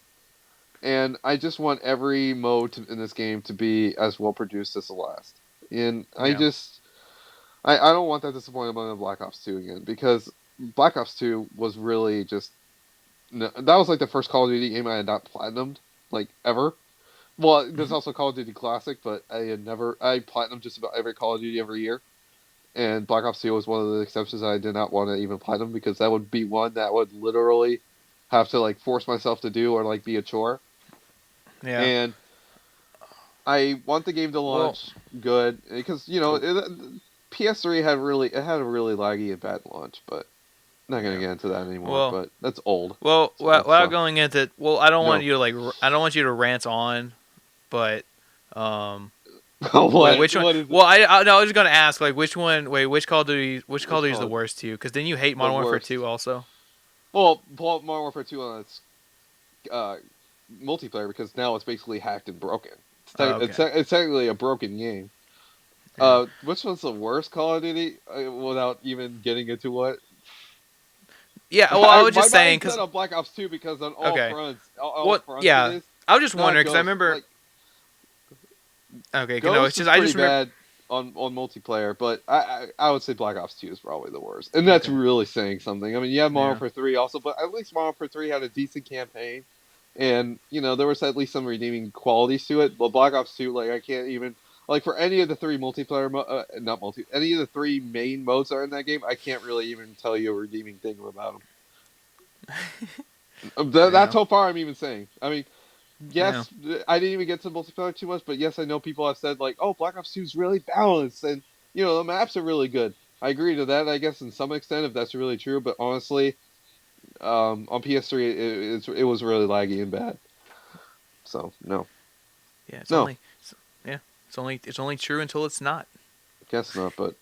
and I just want every mode in this game to be as well produced as the last. And Yeah. I don't want that disappointment in Black Ops 2 again because Black Ops 2 was really just no, that was like the first Call of Duty game I had not platinumed like ever. Well, there's Hmm. also Call of Duty Classic, but I platinumed just about every Call of Duty every year. And Black Ops 2 was one of the exceptions I did not want to even platinum because that would be one that would literally have to like force myself to do or like be a chore. Yeah. And I want the game to Well, launch good because PS3 had a really laggy and bad launch, but not gonna yeah. get into that anymore. Well, But that's old. well, So without going into I don't want no, you to I don't want you to rant on, but Um, wait, What? which one? What is it? Well, no, I was just gonna ask like which one. Wait, which Call of Which Duty is the call? worst to you? Because then you hate The Modern Warfare worst. 2 also. Well, Modern Warfare 2 on its uh, multiplayer because now it's basically hacked and broken. Oh, okay. It's technically a broken game. Yeah. Which one's the worst Call of Duty? Without even getting into what Yeah. Well, I was my just saying mindset because on Black Ops 2 because on okay. all What? fronts it Yeah. is. I was just Not wondering because I Ghost. remember. Like Okay. No, it's Ghost just is I pretty just remember. bad on multiplayer, but I would say Black Ops 2 is probably the worst, and that's Okay. really saying something. I mean, you have Modern Yeah. Warfare 3 also, but at least Modern Warfare 3 had a decent campaign, and there was at least some redeeming qualities to it. But Black Ops 2, like I can't even like for any of the three multiplayer, not multi, any of the three main modes that are in that game, I can't really even tell you a redeeming thing about them. That's Yeah. how far I'm even saying. I mean, Yeah. yes, I didn't even get to multiplayer too much, but yes, I know people have said like, "Oh, Black Ops 2 is really balanced, and the maps are really good." I agree to that, I guess, in some extent, if that's really true. But honestly, on PS3, it was really laggy and bad. So no, Yeah. It's no, only. Yeah. It's only true until it's not. guess not. But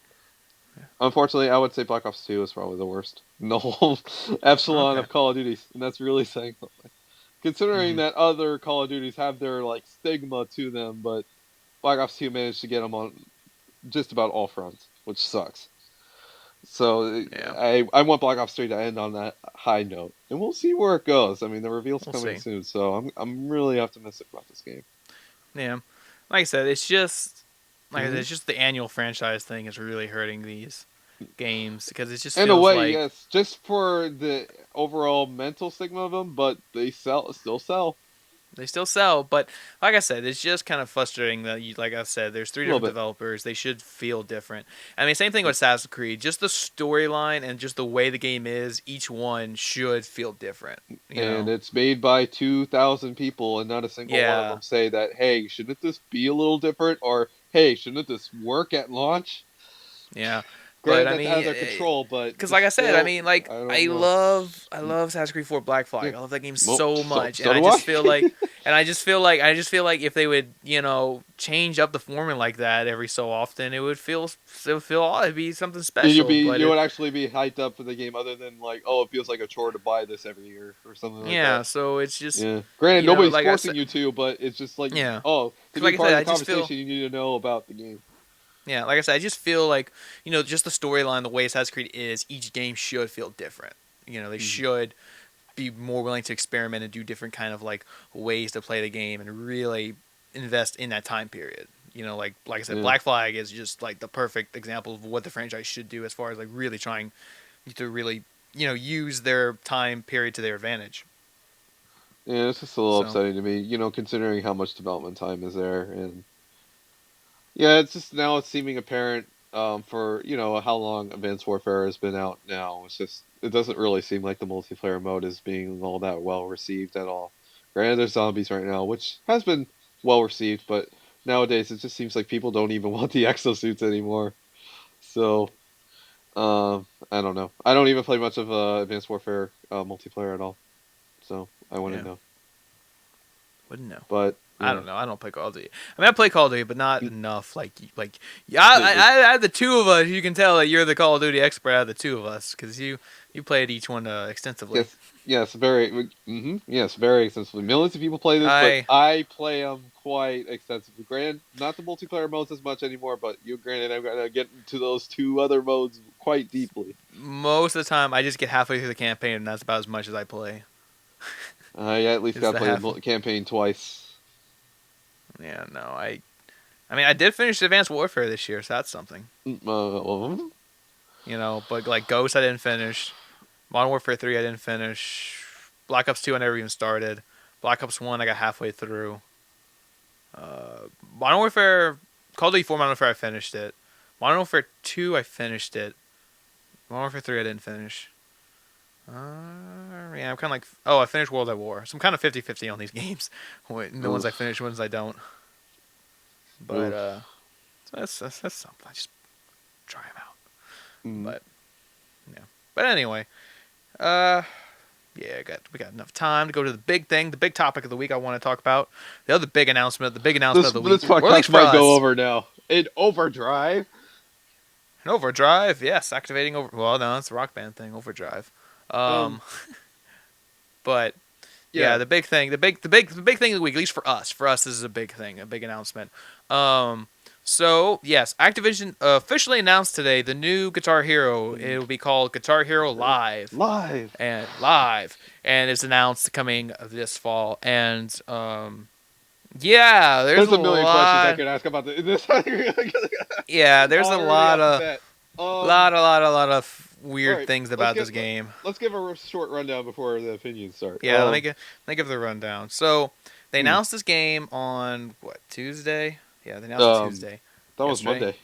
Yeah. unfortunately, I would say Black Ops 2 is probably the worst in the whole epsilon Okay. of Call of Duties, and that's really saying something. Considering Hmm. that other Call of Duties have their like stigma to them, but Black Ops 2 managed to get them on just about all fronts, which sucks. So Yeah. I want Black Ops 3 to end on that high note, and we'll see where it goes. I mean, the reveal's We'll coming see. soon, so I'm really optimistic about this game. Yeah. Like I said, it's just like I said, Hmm. it's just the annual franchise thing is really hurting these games because it just In a feels way, like yes, just for the overall mental stigma of them, but they still sell they still sell, but like I said, it's just kind of frustrating that like I said, there's three a little different bit. developers. They should feel different. I mean, same thing with Assassin's Creed. Just the storyline and just the way the game is, each one should feel different. You And know? it's made by 2,000 people, and not a single one of Yeah, them say that, hey, shouldn't this be a little different, or hey, shouldn't this work at launch? yeah. But Granted, I that's out mean, of their control, but because just like I said, I still, mean, like I don't know. I love Assassin's Creed 4 Black Yeah, Flag. I love that game well, so so much, and so I do I. just feel like, I just feel like if they would, change up the formula like that every so often, it'd be something special. But You it, would actually be hyped up for the game, other than like, oh, it feels like a chore to buy this every year or something like that. yeah, so it's just, Yeah. Granted, nobody's like I forcing said, you to, but it's just like, yeah, oh, to because be like I part said, of the I just feel, conversation, you need to know about the game. yeah, like I said, I just feel like just the storyline, the way Assassin's Creed is, each game should feel different. They Mhm. should be more willing to experiment and do different kind of like ways to play the game and really invest in that time period. Like I said, Yeah. Black Flag is just like the perfect example of what the franchise should do as far as like really trying to really use their time period to their advantage. Yeah, it's just a little So upsetting to me, considering how much development time is there, and yeah, it's just now it's seeming apparent for how long Advanced Warfare has been out now. It's just it doesn't really seem like the multiplayer mode is being all that well received at all. Granted, there's zombies right now, which has been well received, but nowadays it just seems like people don't even want the exosuits anymore. So I don't know. I don't even play much of Advanced Warfare multiplayer at all, so I wouldn't yeah, know. wouldn't know. But I yeah, don't know. I don't play Call of Duty. I mean, I play Call of Duty, but not enough. Like yeah. the Out of the two of us, you can tell that you're the Call of Duty expert out of the two of us because you played each one extensively. yes, yes, very extensively. Millions of people play this, but I I play them quite extensively. Granted, not the multiplayer modes as much anymore, but granted, I'm gonna get into those two other modes quite deeply. most of the time I just get halfway through the campaign and that's about as much as I play. I at least Is got to the play the half? campaign twice. Yeah, no. I mean, I did finish Advanced Warfare this year, so that's something. But like Ghost, I didn't finish. Modern Warfare 3, I didn't finish. Black Ops 2, I never even started. Black Ops 1, I got halfway through. Modern Warfare, Call of Duty 4 Modern Warfare, I finished it. Modern Warfare 2, I finished it. Modern Warfare 3, I didn't finish. Yeah, I'm kind of like, oh, I finished World at War. So I'm kind of 50-50 on these games. The ones I Oof, finish, ones I don't. But oof. so that's something. I just try them out. Mm. But yeah. But anyway, uh, Yeah, we got enough time to go to the big thing, the big topic of the week I want to talk about. The other big announcement, the big announcement This of the week, this or at least podcast for might go us, over now. In overdrive. an overdrive. Yes, activating over. Well, no, it's a Rock Band thing, overdrive. Um. Um, but yeah, Yeah. the big thing, the big thing of the week, at least for us, this is a big thing, a big announcement. Um, so yes, Activision officially announced today the new Guitar Hero. It will be called Guitar Hero Live. Live. And it's announced coming this fall. And yeah, there's a There's a million questions I lot. could ask about this. Yeah, there's a Already lot off the of bat. lot of All weird right. things Let's about get this game. let's give a short rundown before the opinions start. Yeah, let me give the rundown. So they Hmm, announced this game on what, Tuesday? Yeah, they announced it um, Tuesday, that was yesterday Monday.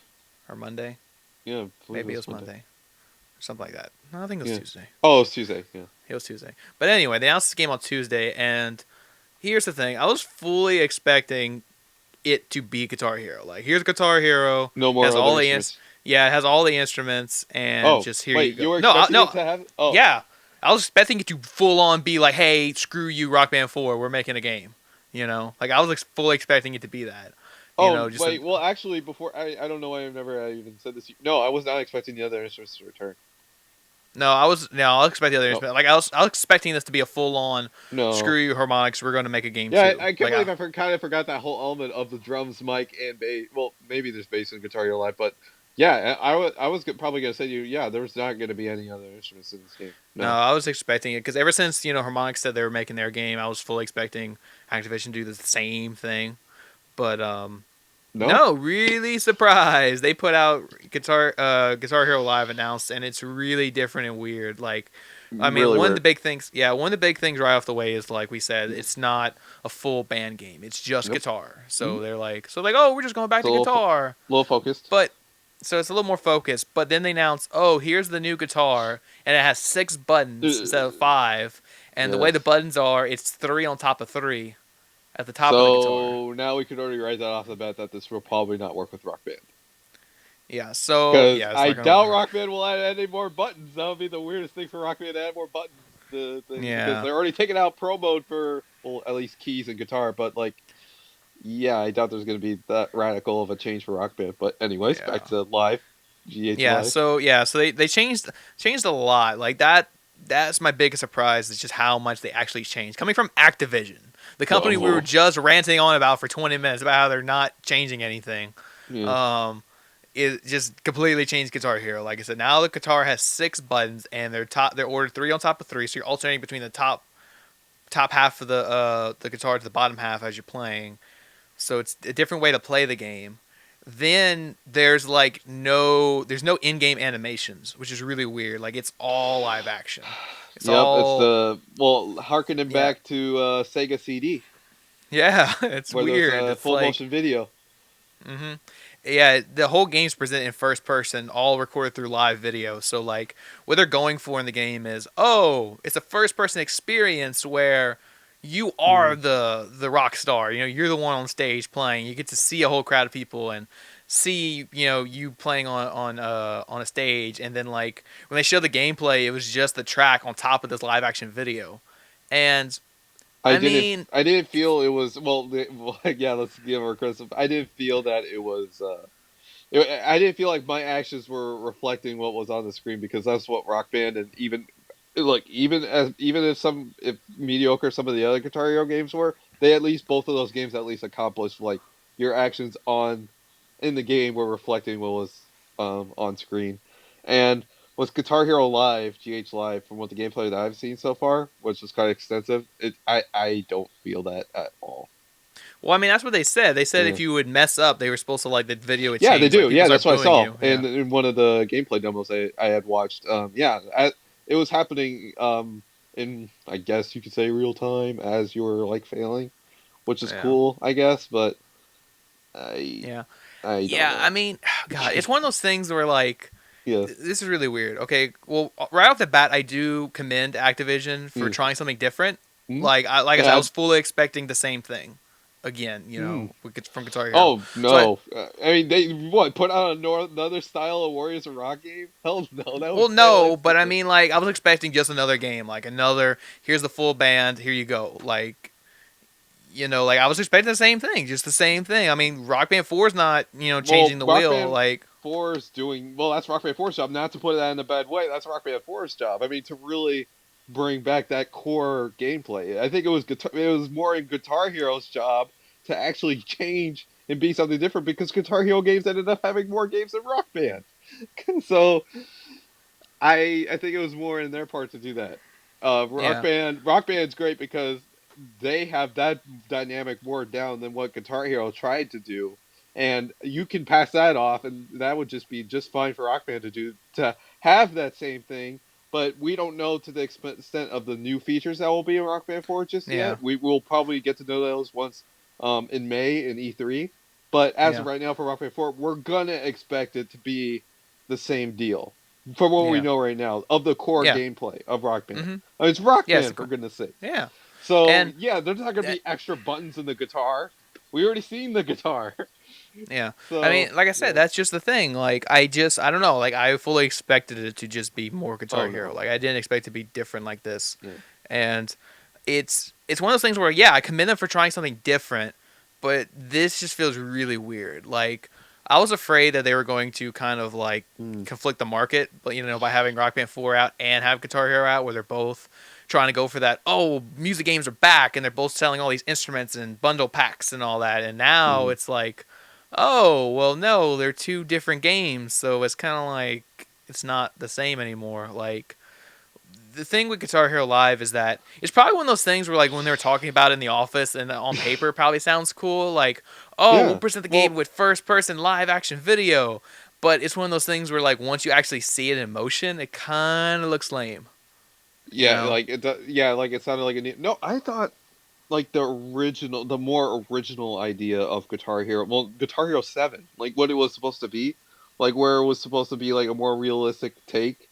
or Monday. Yeah, I believe Maybe it it was was Monday. Monday or something like that. No, I think it was Yeah. Tuesday. Oh, it's Tuesday. Yeah. It was Tuesday. But anyway, they announced this game on Tuesday, and here's the thing: I was fully expecting it to be Guitar Hero. Like, here's Guitar Hero. No It more has other all the instruments. yeah, it has all the instruments, and Oh, just here you wait. go. You were No, expecting no, it to have? Oh, yeah, I was expecting it to full on be like, hey, screw you, Rock Band 4, we're making a game. Like I was fully expecting it to be that. oh, Just wait. Well, actually, before I don't know why I've never even said this. No, I was not expecting the other instruments to return. no, I'll expect the other No, instrument. Like I was expecting this to be a full on no. screw you harmonics. We're going to make a game Yeah, too. I can't Like believe kind of forgot that whole element of the drums, mic, and bass. Well, maybe there's bass in Guitar Hero Live, but yeah, I was probably gonna say to you, yeah, there's not gonna be any other instruments in this game. no, No, I was expecting it because ever since Harmonix said they were making their game, I was fully expecting Activision to do the same thing. But no, no, really surprised. They put out Guitar Hero Live announced, and it's really different and weird. Like, I mean, really one of weird. the big things, one of the big things right off the way is, like we said, it's not a full band game. It's just Nope. guitar. Mm-hmm. So they're like, oh, we're just going back It's a to guitar. little focused. But so it's a little more focused. But then they announce, oh, here's the new guitar, and it has 6 buttons instead of 5. And the way Yes. the buttons are, it's 3 on top of 3 at the top of the guitar. So now we could already write that off the bat that this will probably not work with Rock Band. Yeah. So Because yeah, it's I not gonna doubt work. Rock Band will add any more buttons. That would be the weirdest thing for Rock Band to add more buttons. Because Yeah. they're already taking out pro mode for, well, at least keys and guitar. But, like, yeah, I doubt there's going to be that radical of a change for Rock Band. But anyways, Yeah. back to live. GH Yeah. Live. So they changed a lot. Like that. That's my biggest surprise. Is just how much they actually changed. Coming from Activision, the company we were Oh, just ranting on about for 20 minutes about how they're not changing anything. yeah. It just completely changed Guitar Hero. Like I said, now the guitar has 6 buttons, and they're ordered 3 on top of 3. So you're alternating between the top half of the guitar to the bottom half as you're playing. So it's a different way to play the game. Then there's no in-game animations, which is really weird. Like it's all live action. It's Yep, it's all harkening yeah, back to Sega CD, yeah. It's where there's weird. It's full like motion video. hmm yeah, the whole game's presented in first person, all recorded through live video. So like what they're going for in the game is, oh, it's a first person experience where you are Mm. the rock star. You're the one on stage playing. You get to see a whole crowd of people and see you playing on a stage. And then like when they showed the gameplay, it was just the track on top of this live action video. And I I didn't. mean, I didn't feel it was well. Yeah, let's give her criticism. I didn't feel that it was. I didn't feel like my actions were reflecting what was on the screen because that's what Rock Band and even if mediocre some of the other Guitar Hero games were, they at least both of those games at least accomplished like your actions on in the game were reflecting what was on screen, and with Guitar Hero Live, GH Live, from what the gameplay that I've seen so far, which is kind of extensive, I don't feel that at all. well, I mean that's what they said. They said Yeah. if you would mess up, they were supposed to like the video would Yeah, they change. Like do. people Yeah, start that's what I booing saw. you. Yeah. And in one of the gameplay demos I had watched, it was happening in, I guess you could say, real time as you were like failing, which is Yeah. cool, I guess. But I Yeah. I don't Yeah. I know. mean, God, it's one of those things where like Yeah. this is really weird. Okay, well, right off the bat, I do commend Activision for Mm. trying something different. Mm. Like I said, I Yeah. was fully expecting the same thing. again. Hmm. From Guitar Hero. Oh So no! I mean, they what put out another style of Warriors of Rock game? Hell no, that was well, kind of no, like but I stupid. mean, like I was expecting just another game, like another. Here's the full band. Here you go. Like like I was expecting the same thing, just the same thing. I mean, Rock Band 4 is not Well, changing the Rock wheel. Band Like 4 is doing well. That's Rock Band 4's job. Not to put that in a bad way. That's Rock Band 4's job. I mean, to really bring back that core gameplay. I think it was guitar. It was more in Guitar Hero's job to actually change and be something different because Guitar Hero games ended up having more games than Rock Band. So I think it was more in their part to do that. yeah, Rock Band's great because they have that dynamic more down than what Guitar Hero tried to do, and you can pass that off, and that would just be just fine for Rock Band to do to have that same thing. But we don't know to the extent of the new features that will be in Rock Band 4 just yeah, yet. We will probably get to know those once in May in E3. But as of yeah, right now for Rock Band 4, we're gonna expect it to be the same deal from what we yeah, know right now of the core yeah. gameplay of Rock Band. Mm-hmm. I mean, it's Rock Yes, Band for goodness sake. yeah, So and yeah, there's not gonna that, be extra buttons in the guitar. We already seen the guitar. yeah. I So mean, like I said, yeah. that's just the thing. Like I don't know. Like I fully expected it to just be more Guitar Oh Hero. no. Like I didn't expect it to be different like this. Yeah. And it's one of those things where yeah, I commend them for trying something different, but this just feels really weird. Like I was afraid that they were going to kind of like Hmm. conflict the market, but by having Rock Band 4 out and have Guitar Hero out, where they're both trying to go for that. Oh, music games are back, and they're both selling all these instruments and bundle packs and all that. And now Hmm. it's like, oh, well, no, they're two different games, so it's kind of like it's not the same anymore. Like the thing with Guitar Hero Live is that it's probably one of those things where like when they were talking about it in the office and on paper it probably sounds cool, like, oh, we'll Yeah. present the game Well, with first person live action video. But it's one of those things where like once you actually see it in motion, it kind of looks lame, you yeah, know? like yeah, like it sounded like a new. No, I thought like the more original idea of Guitar Hero. Well, Guitar Hero 7, like what it was supposed to be, like where it was supposed to be like a more realistic take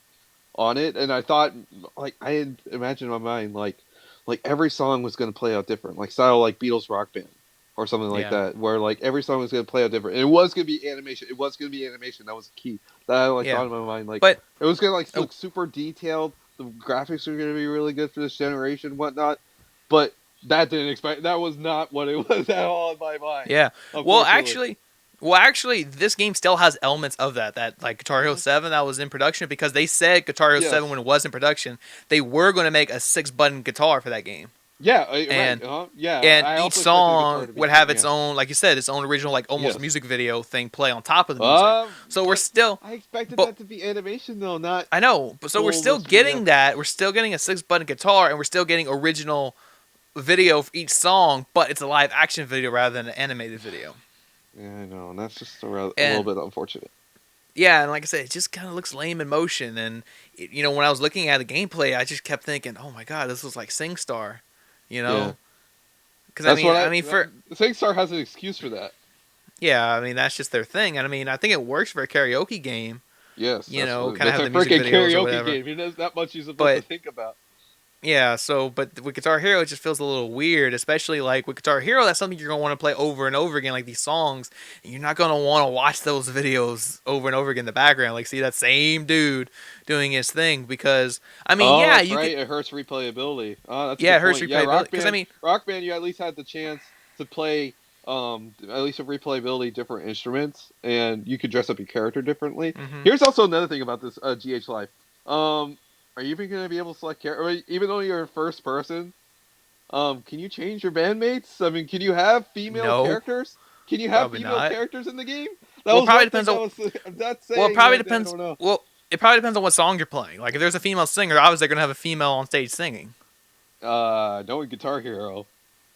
on it, and I thought like I had imagined in my mind like every song was going to play out different, like style like Beatles Rock Band or something like Yeah. that, where like every song was going to play out different, and it was going to be animation. It was going to be animation. That was the key that I like Yeah. thought in my mind. Like But it was going to like oh, look super detailed. The graphics were going to be really good for this generation, whatnot. But that didn't expect. That was not what it was at all in my mind. yeah. Well, Unfortunately. actually, this game still has elements of that. That like Guitar Hero Mhm. 7 that was in production because they said Guitar Hero 7 Yes. when it was in production, they were going to make a 6-button guitar for that game. Yeah. Right. And Yeah. and I each also expected the guitar song to be would have different. its Yeah. own, like you said, its own original like almost Yes. music video thing play on top of the music. So we're But still I expected but that to be animation though, not I know, but so we're full. still Yeah, getting that. We're still getting a 6-button guitar and we're still getting original video for each song, but it's a live action video rather than an animated video. yeah, I know, and that's just a little And bit unfortunate. yeah, and like I said, it just kind of looks lame in motion. And when I was looking at the gameplay, I just kept thinking, "Oh my god, this was like SingStar," you Yeah, know? Because that's what I mean, for SingStar has an excuse for that. yeah, I mean that's just their thing. And I mean, I think it works for a karaoke game. Yes, Kind of that's have a the music freaking videos or karaoke whatever. game. There's not much you're supposed to But think about. yeah, but with Guitar Hero, it just feels a little weird, especially like with Guitar Hero, that's something you're gonna want to play over and over again, like these songs, and you're not gonna want to watch those videos over and over again in the background, like see that same dude doing his thing, because I mean, Oh, yeah, that's you could, right. It hurts replayability. Oh, that's a yeah, good it hurts point. Yeah, replayability, because I mean, Rock Band, you at least had the chance to play at least a replayability different instruments, and you could dress up your character differently. hmm Here's also another thing about this GH Live. Are you even going to be able to select character? Even though you're in first person, can you change your bandmates? I mean, can you have female no, characters? Can you have probably female not. characters in the game? That Well, it was probably one thing depends I on, was. I'm not well, it saying, probably but I depends. don't know. Well, it probably depends on what song you're playing. Like if there's a female singer, obviously they're gonna have a female on stage singing. Knowing Guitar Hero.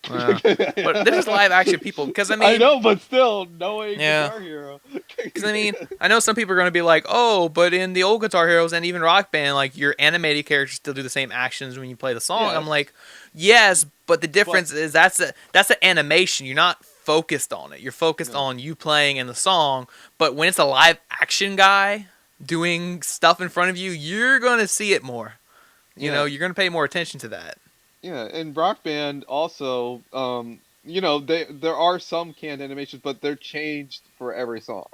Uh, but this is live action people, because I I mean, know, but still, knowing yeah. Guitar Hero. Because I mean, I know some people are going to be like, "Oh, but in the old Guitar Heroes and even Rock Band, like your animated characters still do the same actions when you play the song." I'm Yes, like, "Yes, but the but difference is that's an animation. You're not focused on it. You're focused no, on you playing in the song. But when it's a live action guy doing stuff in front of you, you're going to see it more. yeah, You're going to pay more attention to that." yeah. And Rock Band also, there are some canned animations, but they're changed for every song.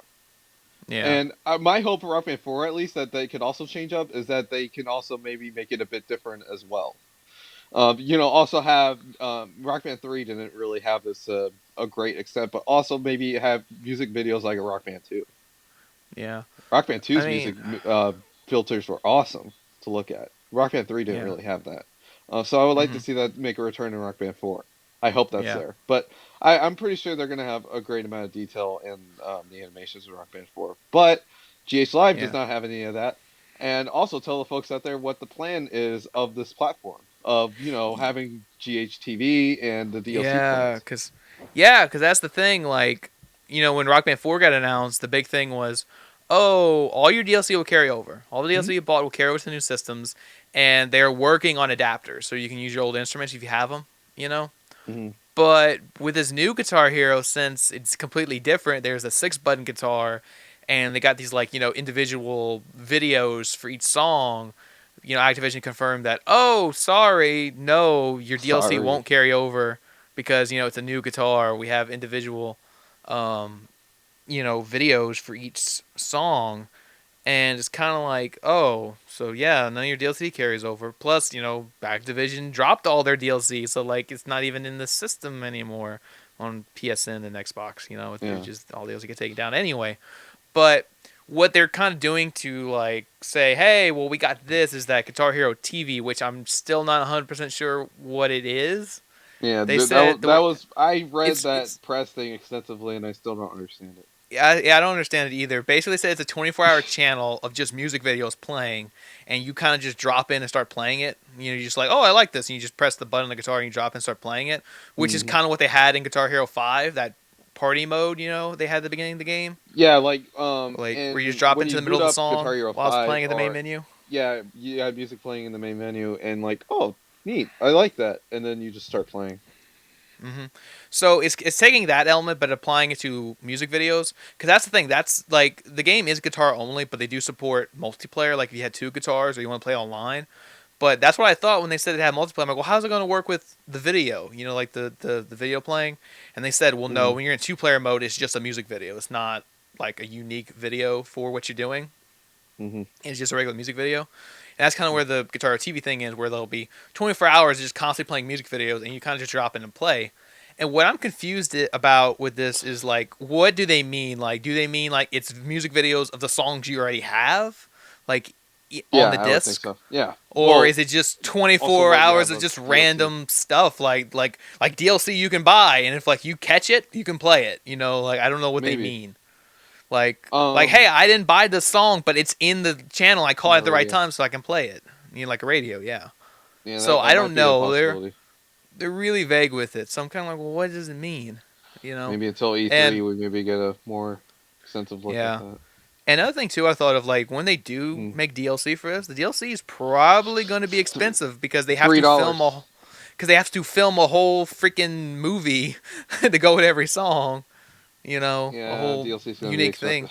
Yeah. And my hope for Rock Band 4, at least, that they could also change up is that they can also maybe make it a bit different as well. Also have Rock Band 3 didn't really have this a great extent, but also maybe have music videos like a Rock Band 2. Yeah. Rock Band I 2's music mean, filters were awesome to look at. Rock Band 3 didn't yeah. really have that. So I would like to Mhm. see that make a return in Rock Band 4. I hope that's Yeah. there. But I'm pretty sure they're going to have a great amount of detail in the animations of Rock Band 4. But GH Live does Yeah. not have any of that. And also tell the folks out there what the plan is of this platform of, having GHTV and the DLC Yeah, plans. cause that's the thing. Like, when Rock Band 4 got announced, the big thing was, oh, all your DLC will carry over. All the Mm-hmm. DLC you bought will carry over to the new systems, and they're working on adapters, so you can use your old instruments if you have them. You know. Mm-hmm. But with this new Guitar Hero, since it's completely different, there's a 6-button guitar, and they got these like individual videos for each song. Activision confirmed that, oh, sorry, no, your DLC Sorry. won't carry over because it's a new guitar. We have individual, um, videos for each song, and it's kind of like, oh, so yeah, none of your DLC carries over. Plus, Activision dropped all their DLC, so like it's not even in the system anymore on PSN and Xbox. They're Yeah. just all DLC get taken down anyway. But what they're kind of doing to like say, hey, well, we got this is that Guitar Hero TV, which I'm still not 100% sure what it is. Yeah, They that, said that was I read it's that press thing extensively, and I still don't understand it. yeah, I don't understand it either. Basically, said it's a 24-hour channel of just music videos playing, and you kind of just drop in and start playing it. You're just like, oh, I like this, and you just press the button on the guitar and you drop in and start playing it, which is Hmm. kind of what they had in Guitar Hero 5, that party mode. They had at the beginning of the game, Yeah, like like where you just and drop when into you the middle boot of the up song Guitar Hero while it's 5, playing at the main or menu. yeah, you have music playing in the main menu, and like, oh, neat, I like that, and then you just start playing. hmm So it's taking that element but applying it to music videos because that's the thing. That's like the game is guitar only, but they do support multiplayer. Like if you had two guitars or you want to play online. But that's what I thought when they said it had multiplayer. I'm like, well, how's it going to work with the video? Like the video playing. And they said, well, no, Hmm. when you're in 2-player mode, it's just a music video. It's not like a unique video for what you're doing. Hmm. It's just a regular music video. And that's kind of where the Guitar TV thing is, where they'll be 24 hours just constantly playing music videos, and you kind of just drop in and play. And what I'm confused about with this is like, what do they mean? Like, do they mean like it's music videos of the songs you already have, like on Yeah, the I would think disc, so. Yeah. or Well, is it just also 24 what you hours have of of just DLC. random stuff like DLC you can buy, and if like you catch it, you can play it. Like I don't know what they Maybe. mean. Like hey, I didn't buy the song, but it's in the channel. I call On it the at the right radio. time so I can play it. Like a radio, yeah. Yeah, So that I might don't be a know. They're possibility. they're really vague with it. So I'm kind of like, well, what does it mean? You know? Maybe until E3 And we maybe get a more extensive look at yeah. that. Another thing too, I thought of like when they do Mm. make DLC for this, the DLC is probably going to be expensive because they have to film $3. a whole freaking movie to go with every song. A Yeah, whole DLC is gonna be unique expensive. thing.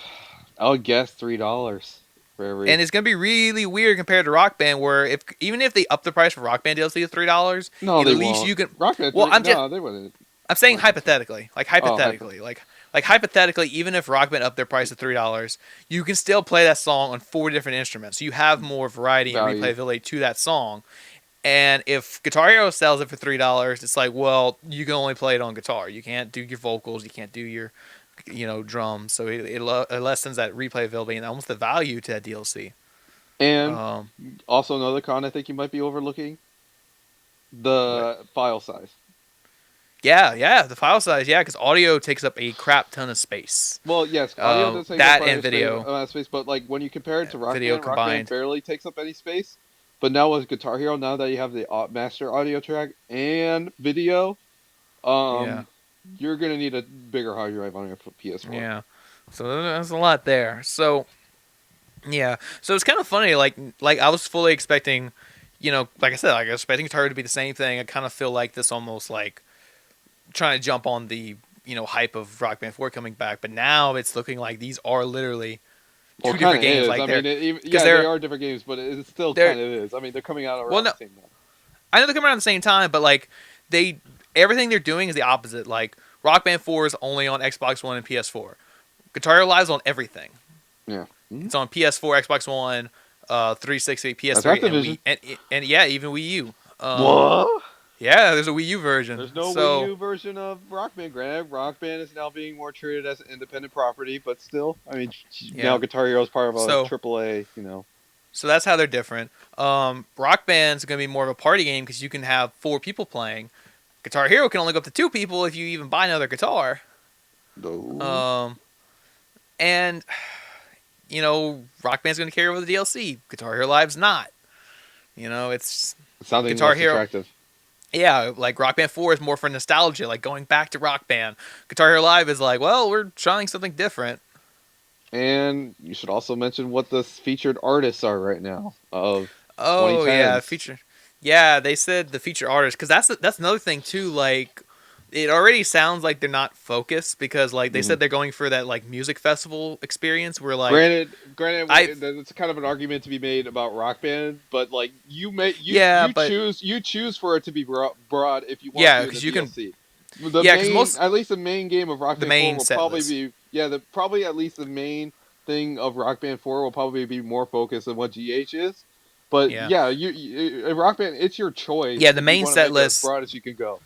I would guess $3 for every. And it's gonna be really weird compared to Rock Band, where if even if they up the price for Rock Band DLC to $3, No, at they least won't. you can. Rocket Well, 3? No, they wouldn't. I'm I saying don't think so. hypothetically, Oh, hyper. like hypothetically, even if Rock Band up their price to $3, you can still play that song on 4 different instruments. So you have more variety and Value. replayability to that song. And if Guitar Hero sells it for $3, it's like, well, you can only play it on guitar. You can't do your vocals. You can't do your, drums. So it lessens that replayability and almost the value to that DLC. And Um, also another con I think you might be overlooking, what? the file size. Yeah, the file size, yeah, because audio takes up a crap ton of space. Well, yes, audio does take up That quite and a space, video, but like when you compare it to video Rock Band combined. barely takes up any space. But now with Guitar Hero, now that you have the master audio track and video, Yeah, um, you're gonna need a bigger hard drive on your PS4. yeah. So there's a lot there. So yeah, so it's kind of funny. Like I was fully expecting, like I said, like I was expecting Guitar Hero to be the same thing. I kind of feel like this almost like trying to jump on the hype of Rock Band 4 coming back, but now it's looking like these are literally Well, two it kind different of games. is. Like I mean, because yeah, they are different games, but it still they're kind of is. I mean, they're coming out well, around no, the same time. I know they're coming around at the same time, but like they everything they're doing is the opposite. Like Rock Band 4 is only on Xbox One and PS4. Guitar Hero Live is on everything. Yeah. Mm-hmm. It's on PS4, Xbox One, 360, That's PS3, and Activision. Wii, and yeah, even Wii U. What? Yeah, there's a Wii U version. There's no Wii So U version of Rock Band. Granted, Rock Band is now being more treated as an independent property, but still, I mean, now yeah, Guitar Hero is part of a so AAA. You know. so that's how they're different. Rock Band's gonna be more of a party game because you can have 4 people playing. Guitar Hero can only go up to 2 people if you even buy another guitar. No. Um, and Rock Band's gonna carry over the DLC. Guitar Hero Live's not. It's Sounding Guitar less Hero. attractive. Yeah, like Rock Band 4 is more for nostalgia, like going back to Rock Band. Guitar Hero Live is like, well, we're trying something different. And you should also mention what the featured artists are right now of Oh yeah, 2010s. feature. Yeah, they said the feature artist because that's another thing too. Like, it already sounds like they're not focused because like they Hmm. said they're going for that like music festival experience where like Granted, I it's kind of an argument to be made about Rock Band, but like yeah, you but choose for it to be broad if you want yeah, to in the because you can DLC. The yeah, because main, most at least the main game of Rock the Band 4 main will set probably list. be probably at least the main thing of Rock Band 4 will probably be more focused on what GH is. But Yeah, yeah, Rock Band, it's your choice yeah, the if you main want to set make it as list. broad as you can go.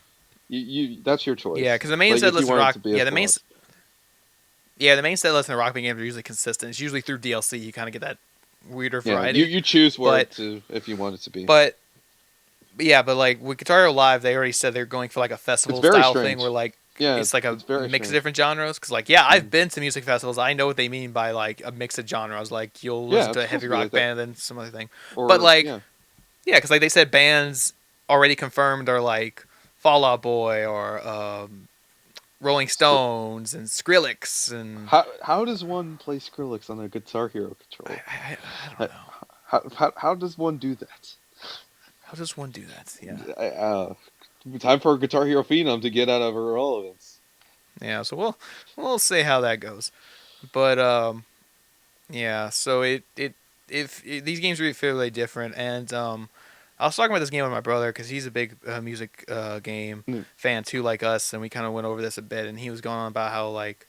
That's your Yeah, choice. because the main Like set if you list in want it Rock to be yeah as the main broad. yeah the main set list in the Rock Band games are usually consistent. It's usually through DLC. You kind of get that weirder Yeah, variety. you choose where But it to if you want it to be. but yeah, but like with Guitar Hero Live, they already said they're going for like a It's festival very style thing where strange. like Yeah, it's like a it's very mix of strange. different genres. Because like yeah, I've Mhm. been to music festivals. I know what they mean by like a mix of genres. Like you'll listen Yeah, to it's a supposed heavy to be rock like that. band and then some other thing. But Or like yeah, yeah, because like they said bands already confirmed are like Fall Out Boy or Rolling Skr- Stones and Skrillex and how does one play Skrillex on a Guitar Hero controller? I don't How, know. how does one do that? How does one do that? Yeah. Time for Guitar Hero Phenom to get out of irrelevance. Yeah, so we'll see how that goes. But yeah, so these games are fairly different, and I was talking about this game with my brother because he's a big music game Mm, fan too, like us, and we kind of went over this a bit, and he was going on about how like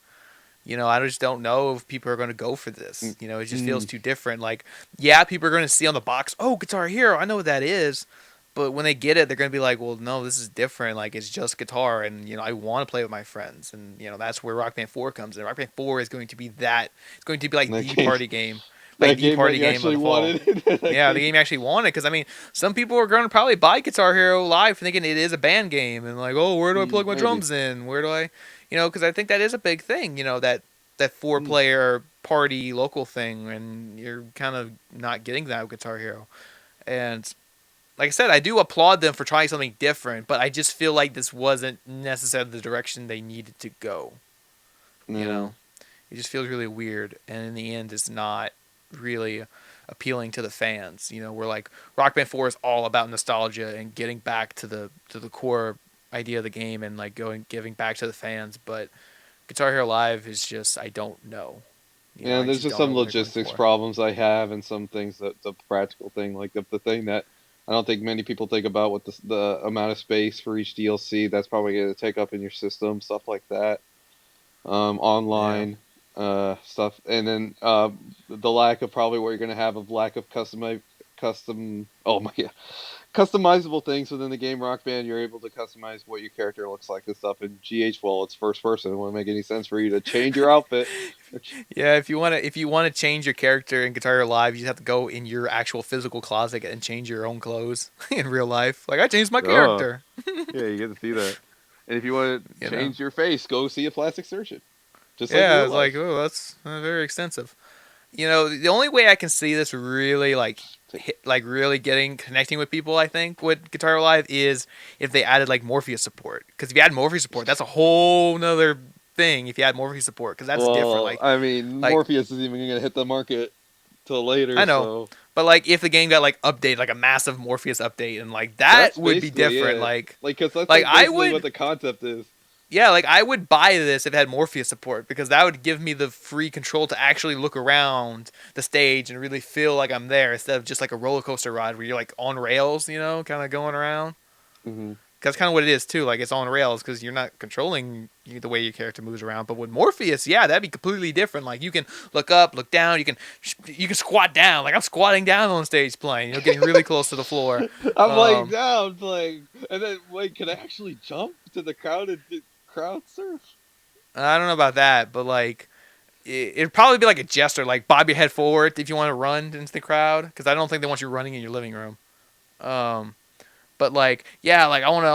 I just don't know if people are going to go for this. mm, It just feels mm. too different. Like, yeah, people are going to see on the box, oh, Guitar Hero, I know what that is. But when they get it, they're going to be like, well, no, this is different. Like, it's just guitar, and, I want to play with my friends. And, that's where Rock Band 4 comes in. Rock Band 4 is going to be that. It's going to be like That the game, party game. Like, that the game that party you game of actually the fall. wanted. That Yeah, the game. game you actually wanted. Because, I mean, some people are going to probably buy Guitar Hero Live thinking it is a band game. And, like, oh, where do I plug my Maybe. drums in? Where do I. Because I think that is a big thing, that four Mm. player party local thing, and you're kind of not getting that with Guitar Hero. And like I said, I do applaud them for trying something different, but I just feel like this wasn't necessarily the direction they needed to go. You Yeah. know, it just feels really weird, and in the end, it's not really appealing to the fans. Where like Rock Band 4 is all about nostalgia and getting back to the core idea of the game and like giving back to the fans, but Guitar Hero Live is just I don't know. Yeah, I there's just just don't know some what they're going logistics for. problems I have, and some things that the practical thing, like the thing that I don't think many people think about with the amount of space for each DLC that's probably going to take up in your system, stuff like that. Yeah. Online stuff, and then the lack of probably what you're going to have of lack of custom. Oh my god, customizable things within the game. Rock Band, you're able to customize what your character looks like and stuff. In GH, well, it's first person. It wouldn't make any sense for you to change your outfit. Yeah, if you want to change your character in Guitar Hero Live, you have to go in your actual physical closet and change your own clothes in real life. Like I changed my Oh, character. yeah, you get to see that. And if you want to You know. change your face, go see a plastic surgeon, just like Yeah, real it's like, life. oh, that's very extensive. The only way I can see this really like like really connecting with people, I think, with Guitar Hero Live is if they added like Morpheus support. Because if you add Morpheus support, that's a whole nother thing. If you add Morpheus support, because that's different. Well, Like, I mean, like Morpheus isn't even going to hit the market till later, I know, so but like if the game got like updated, like a massive Morpheus update, and like that that's would be basically different. it. Like, Like, because that's like like I basically what would, the concept is. yeah, like I would buy this if it had Morpheus support because that would give me the free control to actually look around the stage and really feel like I'm there instead of just like a roller coaster ride where you're like on rails, kind of going around. Hmm. That's kind of what it is too. Like it's on rails because you're not controlling the way your character moves around. But with Morpheus, yeah, that'd be completely different. Like you can look up, look down. You can squat down. Like I'm squatting down on stage playing. Getting really close to the floor. I'm laying Um, down playing, and then wait, can I actually jump to the crowd and crowd surf? I don't know about that, but like it'd probably be like a gesture, like bob your head forward if you want to run into the crowd, because I don't think they want you running in your living room. Um, but like, yeah, like I want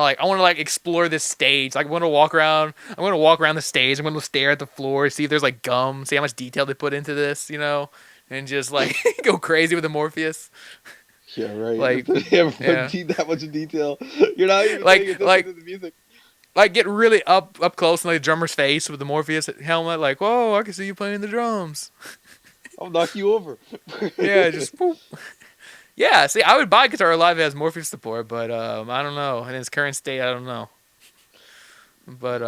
to explore this stage. Like I want to walk around. I'm going to walk around the stage. I'm going to stare at the floor, see if there's like gum, see how much detail they put into this, and just like go crazy with the Morpheus. Yeah, right. If Like, they ever put yeah, that much in detail, you're not even paying like attention like to the music. like get really up close in like the drummer's face with the Morpheus helmet. Like, whoa, I can see you playing the drums. I'll knock you over. Yeah, just boop. Yeah, see, I would buy Guitar Hero Live as Morpheus support, but I don't know. In its current state, I don't know. But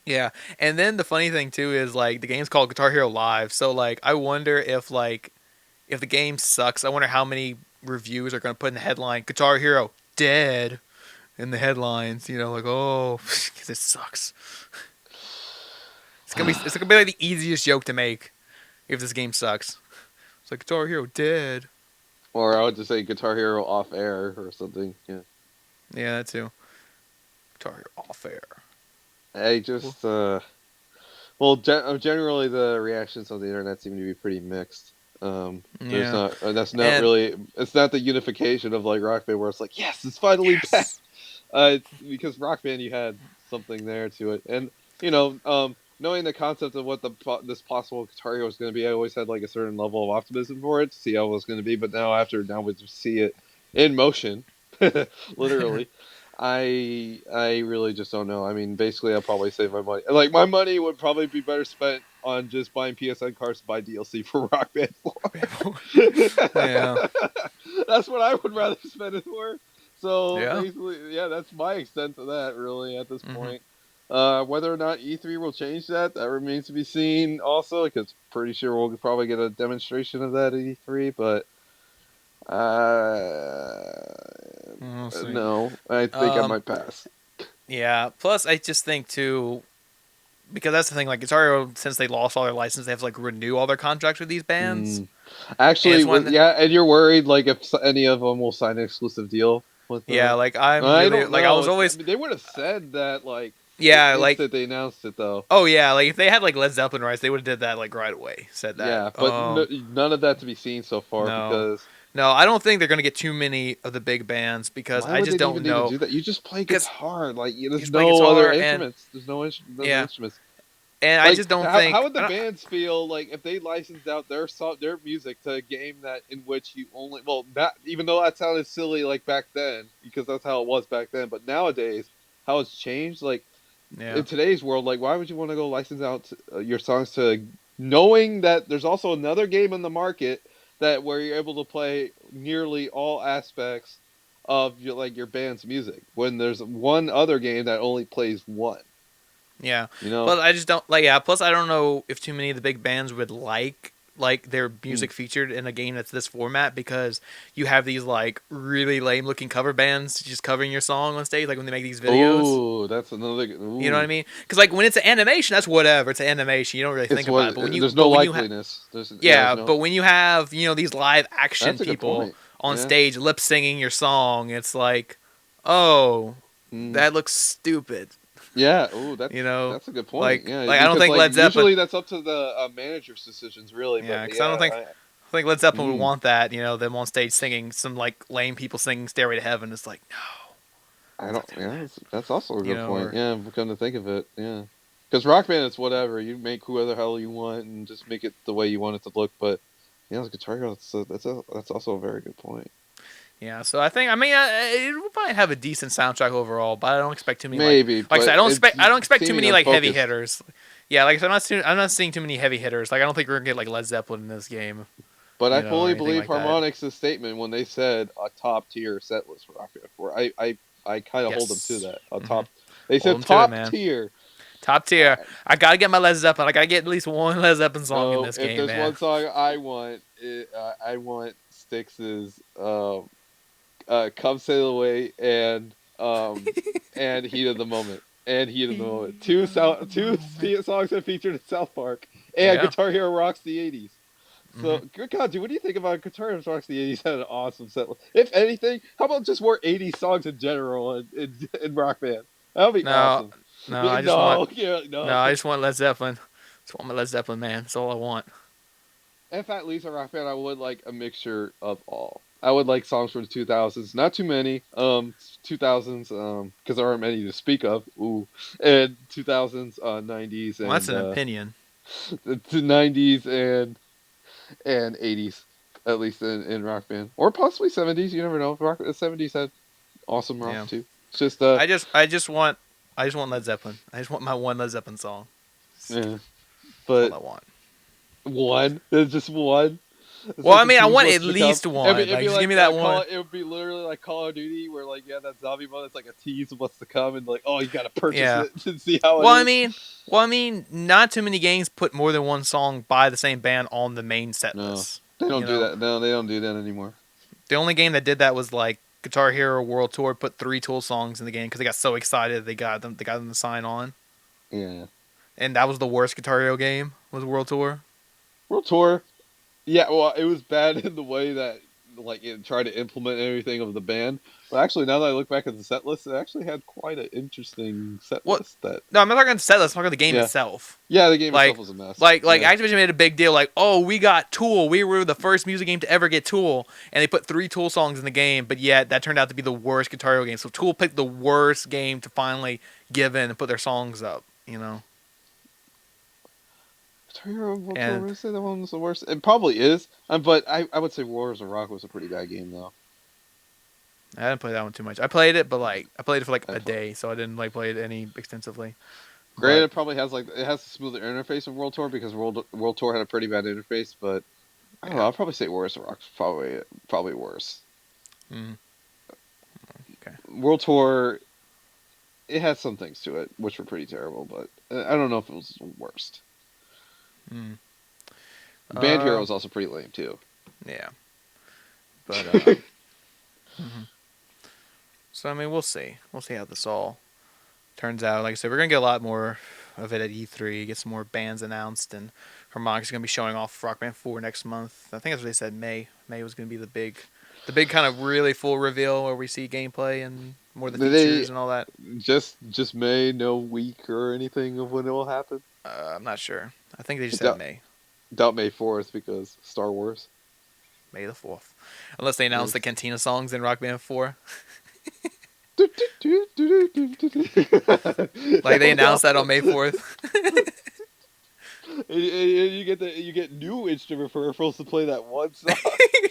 yeah. And then the funny thing too is like the game's called Guitar Hero Live, so like I wonder if the game sucks, I wonder how many reviews are going to put in the headline Guitar Hero dead in the headlines. Like oh, because it sucks. It's gonna be like the easiest joke to make if this game sucks. It's like Guitar Hero dead. Or I would just say Guitar Hero off air or something. Yeah. Yeah, that too. Guitar Hero off air. I just generally the reactions on the internet seem to be pretty mixed. There's Yeah. not that's not And really it's not the unification of like Rock Band where it's like yes it's finally back. yes. Because Rock Band you had something there to it, and knowing the concept of what this possible Guitar Hero was going to be, I always had like a certain level of optimism for it to see how it was going to be. But now we see it in motion, literally. I really just don't know. I mean, basically, I'll probably save my money. Like my money would probably be better spent on just buying PSN cards to buy DLC for Rock Band 4. Yeah. That's what I would rather spend it for. So Yeah. basically, yeah, that's my extent to that. Really, at this Hmm. point, whether or not E3 will change that remains to be seen. Also, because pretty sure we'll probably get a demonstration of that at E3, but We'll see. no, I think I Um. might pass. Yeah. Plus, I just think too, because that's the thing. Like Guitar Hero, since they lost all their license, they have to like renew all their contracts with these bands. Mm. And Actually, it's one. yeah, and you're worried like if any of them will sign an exclusive deal with Yeah. them. Like I'm I really don't like I know. was always. I mean, they would have said that like the Yeah. Like instant they announced it, though. oh yeah. Like if they had like Led Zeppelin rights, they would have did that like right away. Said that. Yeah, but none of that to be seen so far No. because No, I don't think they're gonna get too many of the big bands because why I would just they don't even need to know. do that? You just play Because guitar, like you there's just play no other guitar and instruments. There's no other yeah, instruments. and I Like just don't how think. would the bands feel like if they licensed out their music to a game that in which you only not even though that sounded silly like back then because that's how it was back then, but nowadays how it's changed like Yeah. in today's world, like why would you want to go license out your songs to knowing that there's also another game in the market that where you're able to play nearly all aspects of your band's music when there's one other game that only plays one, Yeah, you know? but I just don't like. Yeah, plus I don't know if too many of the big bands would like their Hmm. music featured in a game that's this format because you have these like really lame looking cover bands just covering your song on stage, like when they make these videos. Oh, that's another. You know what I Ooh, mean? Because like when it's an animation, that's whatever. It's an animation. You don't really it's think about it. what. But when you There's but no when you have likeliness. There's yeah, no. but when you have these live action That's a good people point. on Yeah. stage lip singing your song, it's like, oh, Mm. that looks stupid. Yeah. Oh, You know, that's a good point. Yeah, like I don't because think like Led Zeppelin. usually that's up to the manager's decisions, really. But Yeah, because yeah, I think Led Zeppelin would mm, want that. Them on stage singing some like lame people singing "Stairway to Heaven." It's like no, I that's not don't. Yeah, that's also a good point. or Yeah, come to think of it. Yeah, because Rock Band, it's whatever. You make whoever the hell you want and just make it the way you want it to look. But yeah, as a Guitar Hero, that's also a very good point. yeah. So I mean, it might have a decent soundtrack overall, but I don't expect too many Maybe, like I said, but it's I don't expect too seeming many like heavy unfocused. hitters. Yeah, like I said, I'm not seeing too many heavy hitters. Like I don't think we're gonna get like Led Zeppelin in this game, But I or fully anything believe like that. Harmonix' statement when they said a top tier set list for Rock Band 4. I kind of hold them to Yes. that. A Hmm. top. They Hold said them to it, top man. tier. Top tier. Uh, I gotta get my Led Zeppelin. I gotta get at least one Led Zeppelin song in no, this if game, there's man. one song I want Styx's "Come Sail Away" and and Heat of the Moment. And Heat of the Moment. Heat of the moment. Songs that featured in South Park. And Yeah. Guitar Hero Rocks the 80s. Hmm. So, good God, dude, what do you think about Guitar Hero Rocks the 80s? Had an awesome set list. If anything, how about just more 80s songs in general in Rock Band? That would be No, awesome. no, Yeah, I just want no, yeah, no, no. I just want Led Zeppelin. Just want my Led Zeppelin, man. That's all I want. If at least a rock band, I would like a mixture of all. I would like songs from the 2000s, not too many. 2000s, because there aren't many to speak of. Ooh, and 2000s, 90s, Well, that's and an opinion. the 90s and 80s, at least in rock band, or possibly 70s. You never know. Rock the 70s had awesome rock Yeah. too. It's just I just want Led Zeppelin. I just want my one Led Zeppelin song. yeah, That's all but I want. one. There's just one. It's Well, like I to mean, I choose want what's at to come. least one. It'd Like, be just give like me that Call. one. It would be literally like Call of Duty, where like that zombie mode. It's like a tease of what's to come, and like, oh, you gotta purchase Yeah. it to see how it Well, I is. mean, well, I mean, not too many games put more than one song by the same band on the main set No, list. they don't You do know, that. No, they don't do that anymore. the only game that did that was like Guitar Hero World Tour. Put 3 Tool songs in the game because they got so excited they got them to sign on, Yeah, and that was the worst Guitar Hero game was World Tour. World Tour. Yeah, well, it was bad in the way that like it tried to implement everything of the band. But actually, now that I look back at the set list, it actually had quite an interesting set What? list. That No, I'm not talking set list. I'm talking the game yeah, itself. yeah, the game itself Like, was a mess. like Yeah, Activision made a big deal. Like, oh, we got Tool. We were the first music game to ever get Tool, and they put 3 Tool songs in the game. But yet, that turned out to be the worst Guitar Hero game. So Tool picked the worst game to finally give in and put their songs up. You know, Guitar Hero World Tour. and Would I say that one was the worst? It probably is. But I would say Wars of Rock was a pretty bad game though. I didn't play that one too much. I played it, but like I played it for like I a pl- day, so I didn't like play it any extensively. Granted, But it probably has like it has a smoother interface of World Tour because World Tour had a pretty bad interface. But I don't know. yeah, I'd probably say Wars of Rock's probably worse. mm, okay. World Tour, it has some things to it which were pretty terrible, but I don't know if it was the worst. Mm. Band Hero Uh, is also pretty lame too. yeah, but mhm. So I mean, we'll see. We'll see how this all turns out. Like I said, we're gonna get a lot more of it at E3. Get some more bands announced, and Harmonix gonna be showing off Rock Band 4 next month. I think that's what they said. May was gonna be the big kind of really full reveal where we see gameplay and more of the Did they features and all that. just May, no week or anything of when it will happen? I'm not sure. I think they I just said doubt, May, doubt May 4th because Star Wars. May the 4th, unless they announce the Yes. Cantina songs in Rock Band 4. Like they That would announced that on help. May 4th. You get new instrument peripherals to play that one song.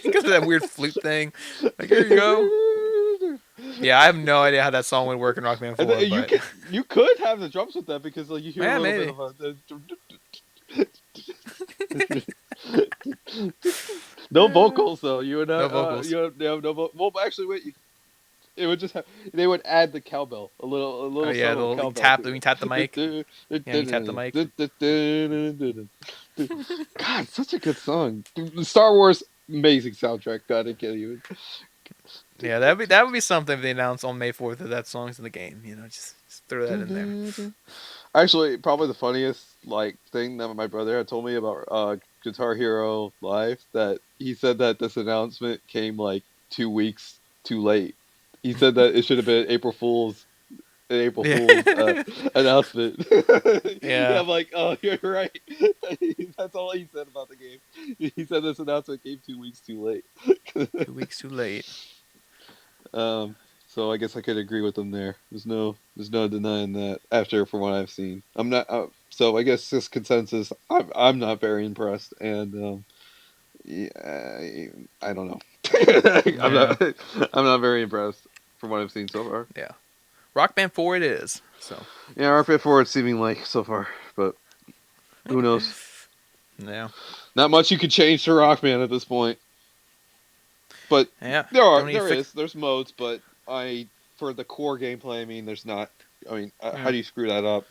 Because of that weird flute thing. Like here you go. Yeah, I have no idea how that song would work in Rock Band And 4, you but could have the drums with that because like you hear a yeah, little bit maybe. of no vocals though. You would No not. vocals. You have no vocals. Well, actually, wait. It would just have. They would add the cowbell, a Oh little yeah, solo the cowbell we can tap the mic. to Yeah, you tap the mic. it. God, such a good song. The Star Wars amazing soundtrack. Gotta kill you. Yeah, that would be something if they announce on May 4th that that song's in the game. You know, just throw that in there. Actually, probably the funniest like thing that my brother had told me about Guitar Hero Live, that he said that this announcement came like 2 weeks too late. He said that it should have been April Yeah. Fool's announcement. Yeah, Yeah. I'm like, oh, you're right. That's all he said about the game. He said this announcement came 2 weeks too late. 2 weeks too late. Um, so I guess I could agree with them there. There's no denying that. After from what I've seen, I'm not. So I guess this consensus. I'm not very impressed, and yeah, I don't know. I'm Yeah. not. I'm not very impressed from what I've seen so far. Yeah. Rock Band 4 it is. So Yeah, RP forward seeming like so far, but who knows? yeah. Not much you could change to Rockman at this point. But Yeah. Don't need to fix. there's modes, but for the core gameplay, I mean, there's not. I mean, how Yeah. do you screw that up?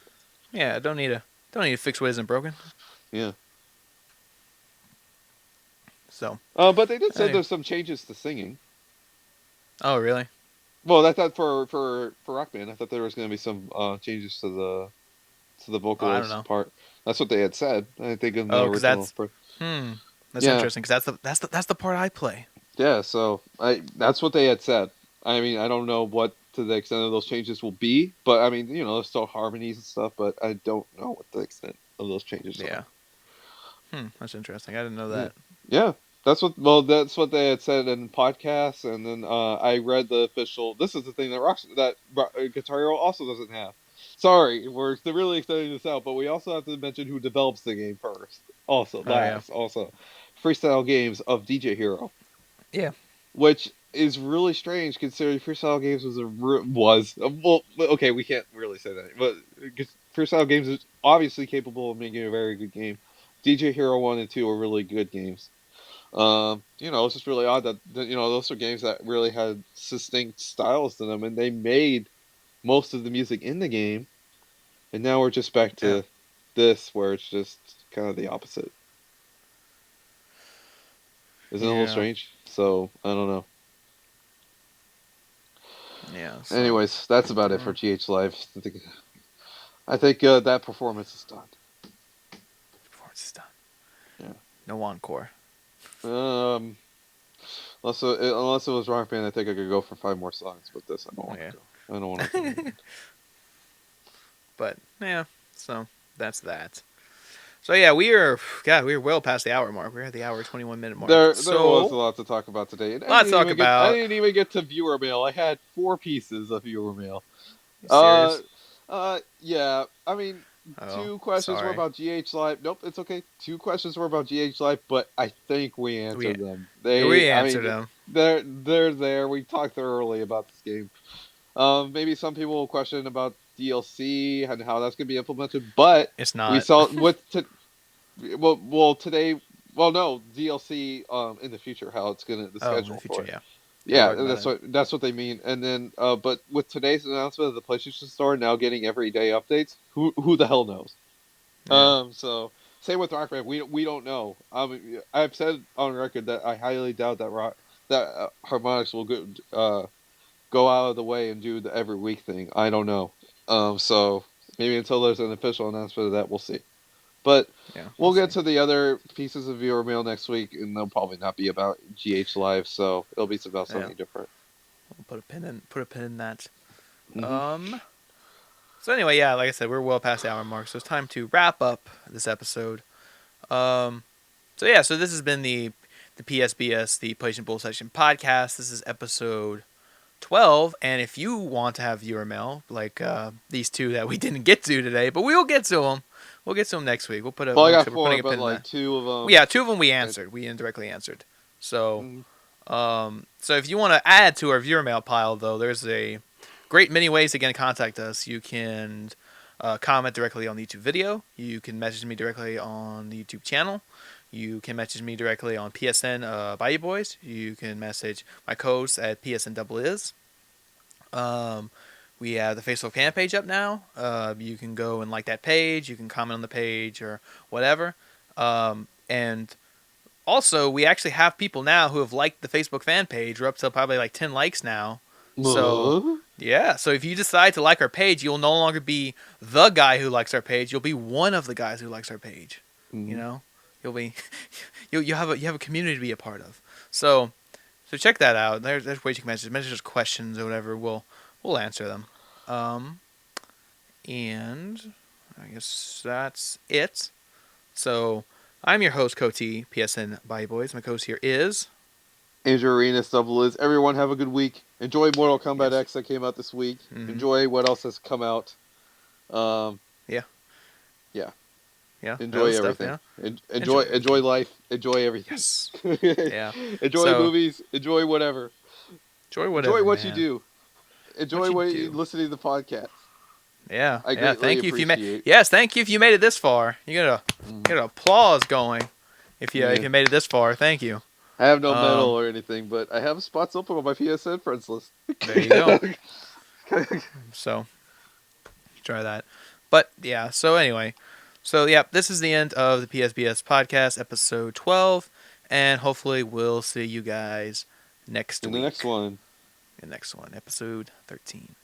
Yeah. Don't need to fix what isn't broken. Yeah. So. But they did say Hey. there's some changes to singing. Oh really? Well, I thought for Rock Band, I thought there was going to be some changes to the Oh, I don't vocalist know. part. That's what they had said. I think in the Oh, because original. that's hmm, that's Yeah, interesting. Because that's the part I play. yeah. So that's what they had said. I mean, I don't know what to the extent of those changes will be, but I mean, there's still harmonies and stuff, but I don't know what the extent of those changes are. Yeah. That's interesting. I didn't know Yeah, that. yeah. That's what they had said in podcasts, and then I read the official. This is the thing that Guitar Hero also doesn't have. Sorry, we're really extending this out, but we also have to mention who develops the game first. Also, Oh yeah. last, also, Freestyle Games of DJ Hero, Yeah. which is really strange considering Freestyle Games was well, okay, we can't really say that, but Freestyle Games is obviously capable of making a very good game. DJ Hero 1 and 2 are really good games. It's just really odd that those are games that really had distinct styles to them, and they made most of the music in the game, and now we're just back Yeah. to this, where it's just kind of the opposite. Isn't it a little Yeah. strange? So I don't know. Yeah. So Anyways, that's about it for mm, GH Live. I think that performance is done. performance is done. Yeah. No encore. Um. Unless it was Rock Band, I think I could go for 5 more songs. But this, I don't want Yeah. to go. I don't want to go. But yeah. So that's that. So yeah, we're well past the hour mark. We're at the hour 21-minute mark. There was a So lot to talk about today, and let's talk I about. didn't even get to viewer mail. I had 4 pieces of viewer mail. You Uh, serious? yeah. I mean, Oh, 2 questions were sorry. about GH Live. Nope, it's okay. 2 questions were about GH Live, but I think we We answered them. we I answered mean, them. they're there. We talked thoroughly about this game. Maybe some people will question about DLC and how that's gonna be implemented, but It's we not. saw today. Well, no DLC. In the future, how it's gonna the Oh, in the schedule future, for it. yeah. Yeah, we Yeah, talked about that. that's what they mean. And then, but with today's announcement of the PlayStation Store now getting everyday updates, who the hell knows? Yeah. So same with Rock Band. We don't know. I've said on record that I highly doubt that Harmonix will go out of the way and do the every week thing. I don't know. So maybe until there's an official announcement of that, we'll see. But Yeah, we'll we'll get see. to the other pieces of viewer mail next week, and they'll probably not be about GH Live, so it'll be about Yeah. something different. We'll put a pin in that. Hmm. Um so anyway, yeah, like I said, we're well past the hour mark, so it's time to wrap up this episode. Um so yeah, so this has been the PSBS, the Patient Bull Session podcast. This is episode 12, and if you want to have viewer mail like these two that we didn't get to today, but we'll get to them. We'll get to them next week. Well, I Like I got said, we're four, putting a but pin in like that. 2 of them. Yeah, two of them we I, answered. We indirectly answered. So, mm, so if you want to add to our viewer mail pile, though, there's a great many ways to get in contact us. You can comment directly on the YouTube video. You can message me directly on the YouTube channel. You can message me directly on PSN bayouboyz. You can message my codes at PSN doubleis. We have the Facebook fan page up now. You can go and like that page. You can comment on the page or whatever. And also, we actually have people now who have liked the Facebook fan page. We're up to probably like 10 likes now. So, yeah. So if you decide to like our page, you'll no longer be the guy who likes our page. You'll be one of the guys who likes our page. You mm. know, you'll be you have a community to be a part of. So check that out. There's ways you can message us questions or whatever. We'll answer them. Um, and I guess that's it. So I'm your host, Cote, PSN bayouboyz. My co-host here is Andrew Arenas, doubleis. Everyone have a good week. Enjoy Mortal Kombat yes. X that came out this week. Mm-hmm. Enjoy what else has come out. Um, Yeah. yeah. Yeah. Enjoy Other stuff. everything. Yeah. Enjoy Everything. life. Enjoy everything. Yes. Yeah. Enjoy So movies. Enjoy whatever. enjoy Enjoy whatever, what you man. do. What Enjoy you what you do. listening to the podcast. Yeah. I Yeah. greatly Thank you if you made. appreciate. Yes. Thank you if you made it this far. You Mm, get an applause going. If yeah. you made it this far, thank you. I have no medal Um. or anything, but I have spots open on my PSN friends list. There you go. So try that. But yeah. So anyway. So yeah, this is the end of the PSBS podcast, episode 12, and hopefully we'll see you guys next In the next week. one. the next one, episode 13.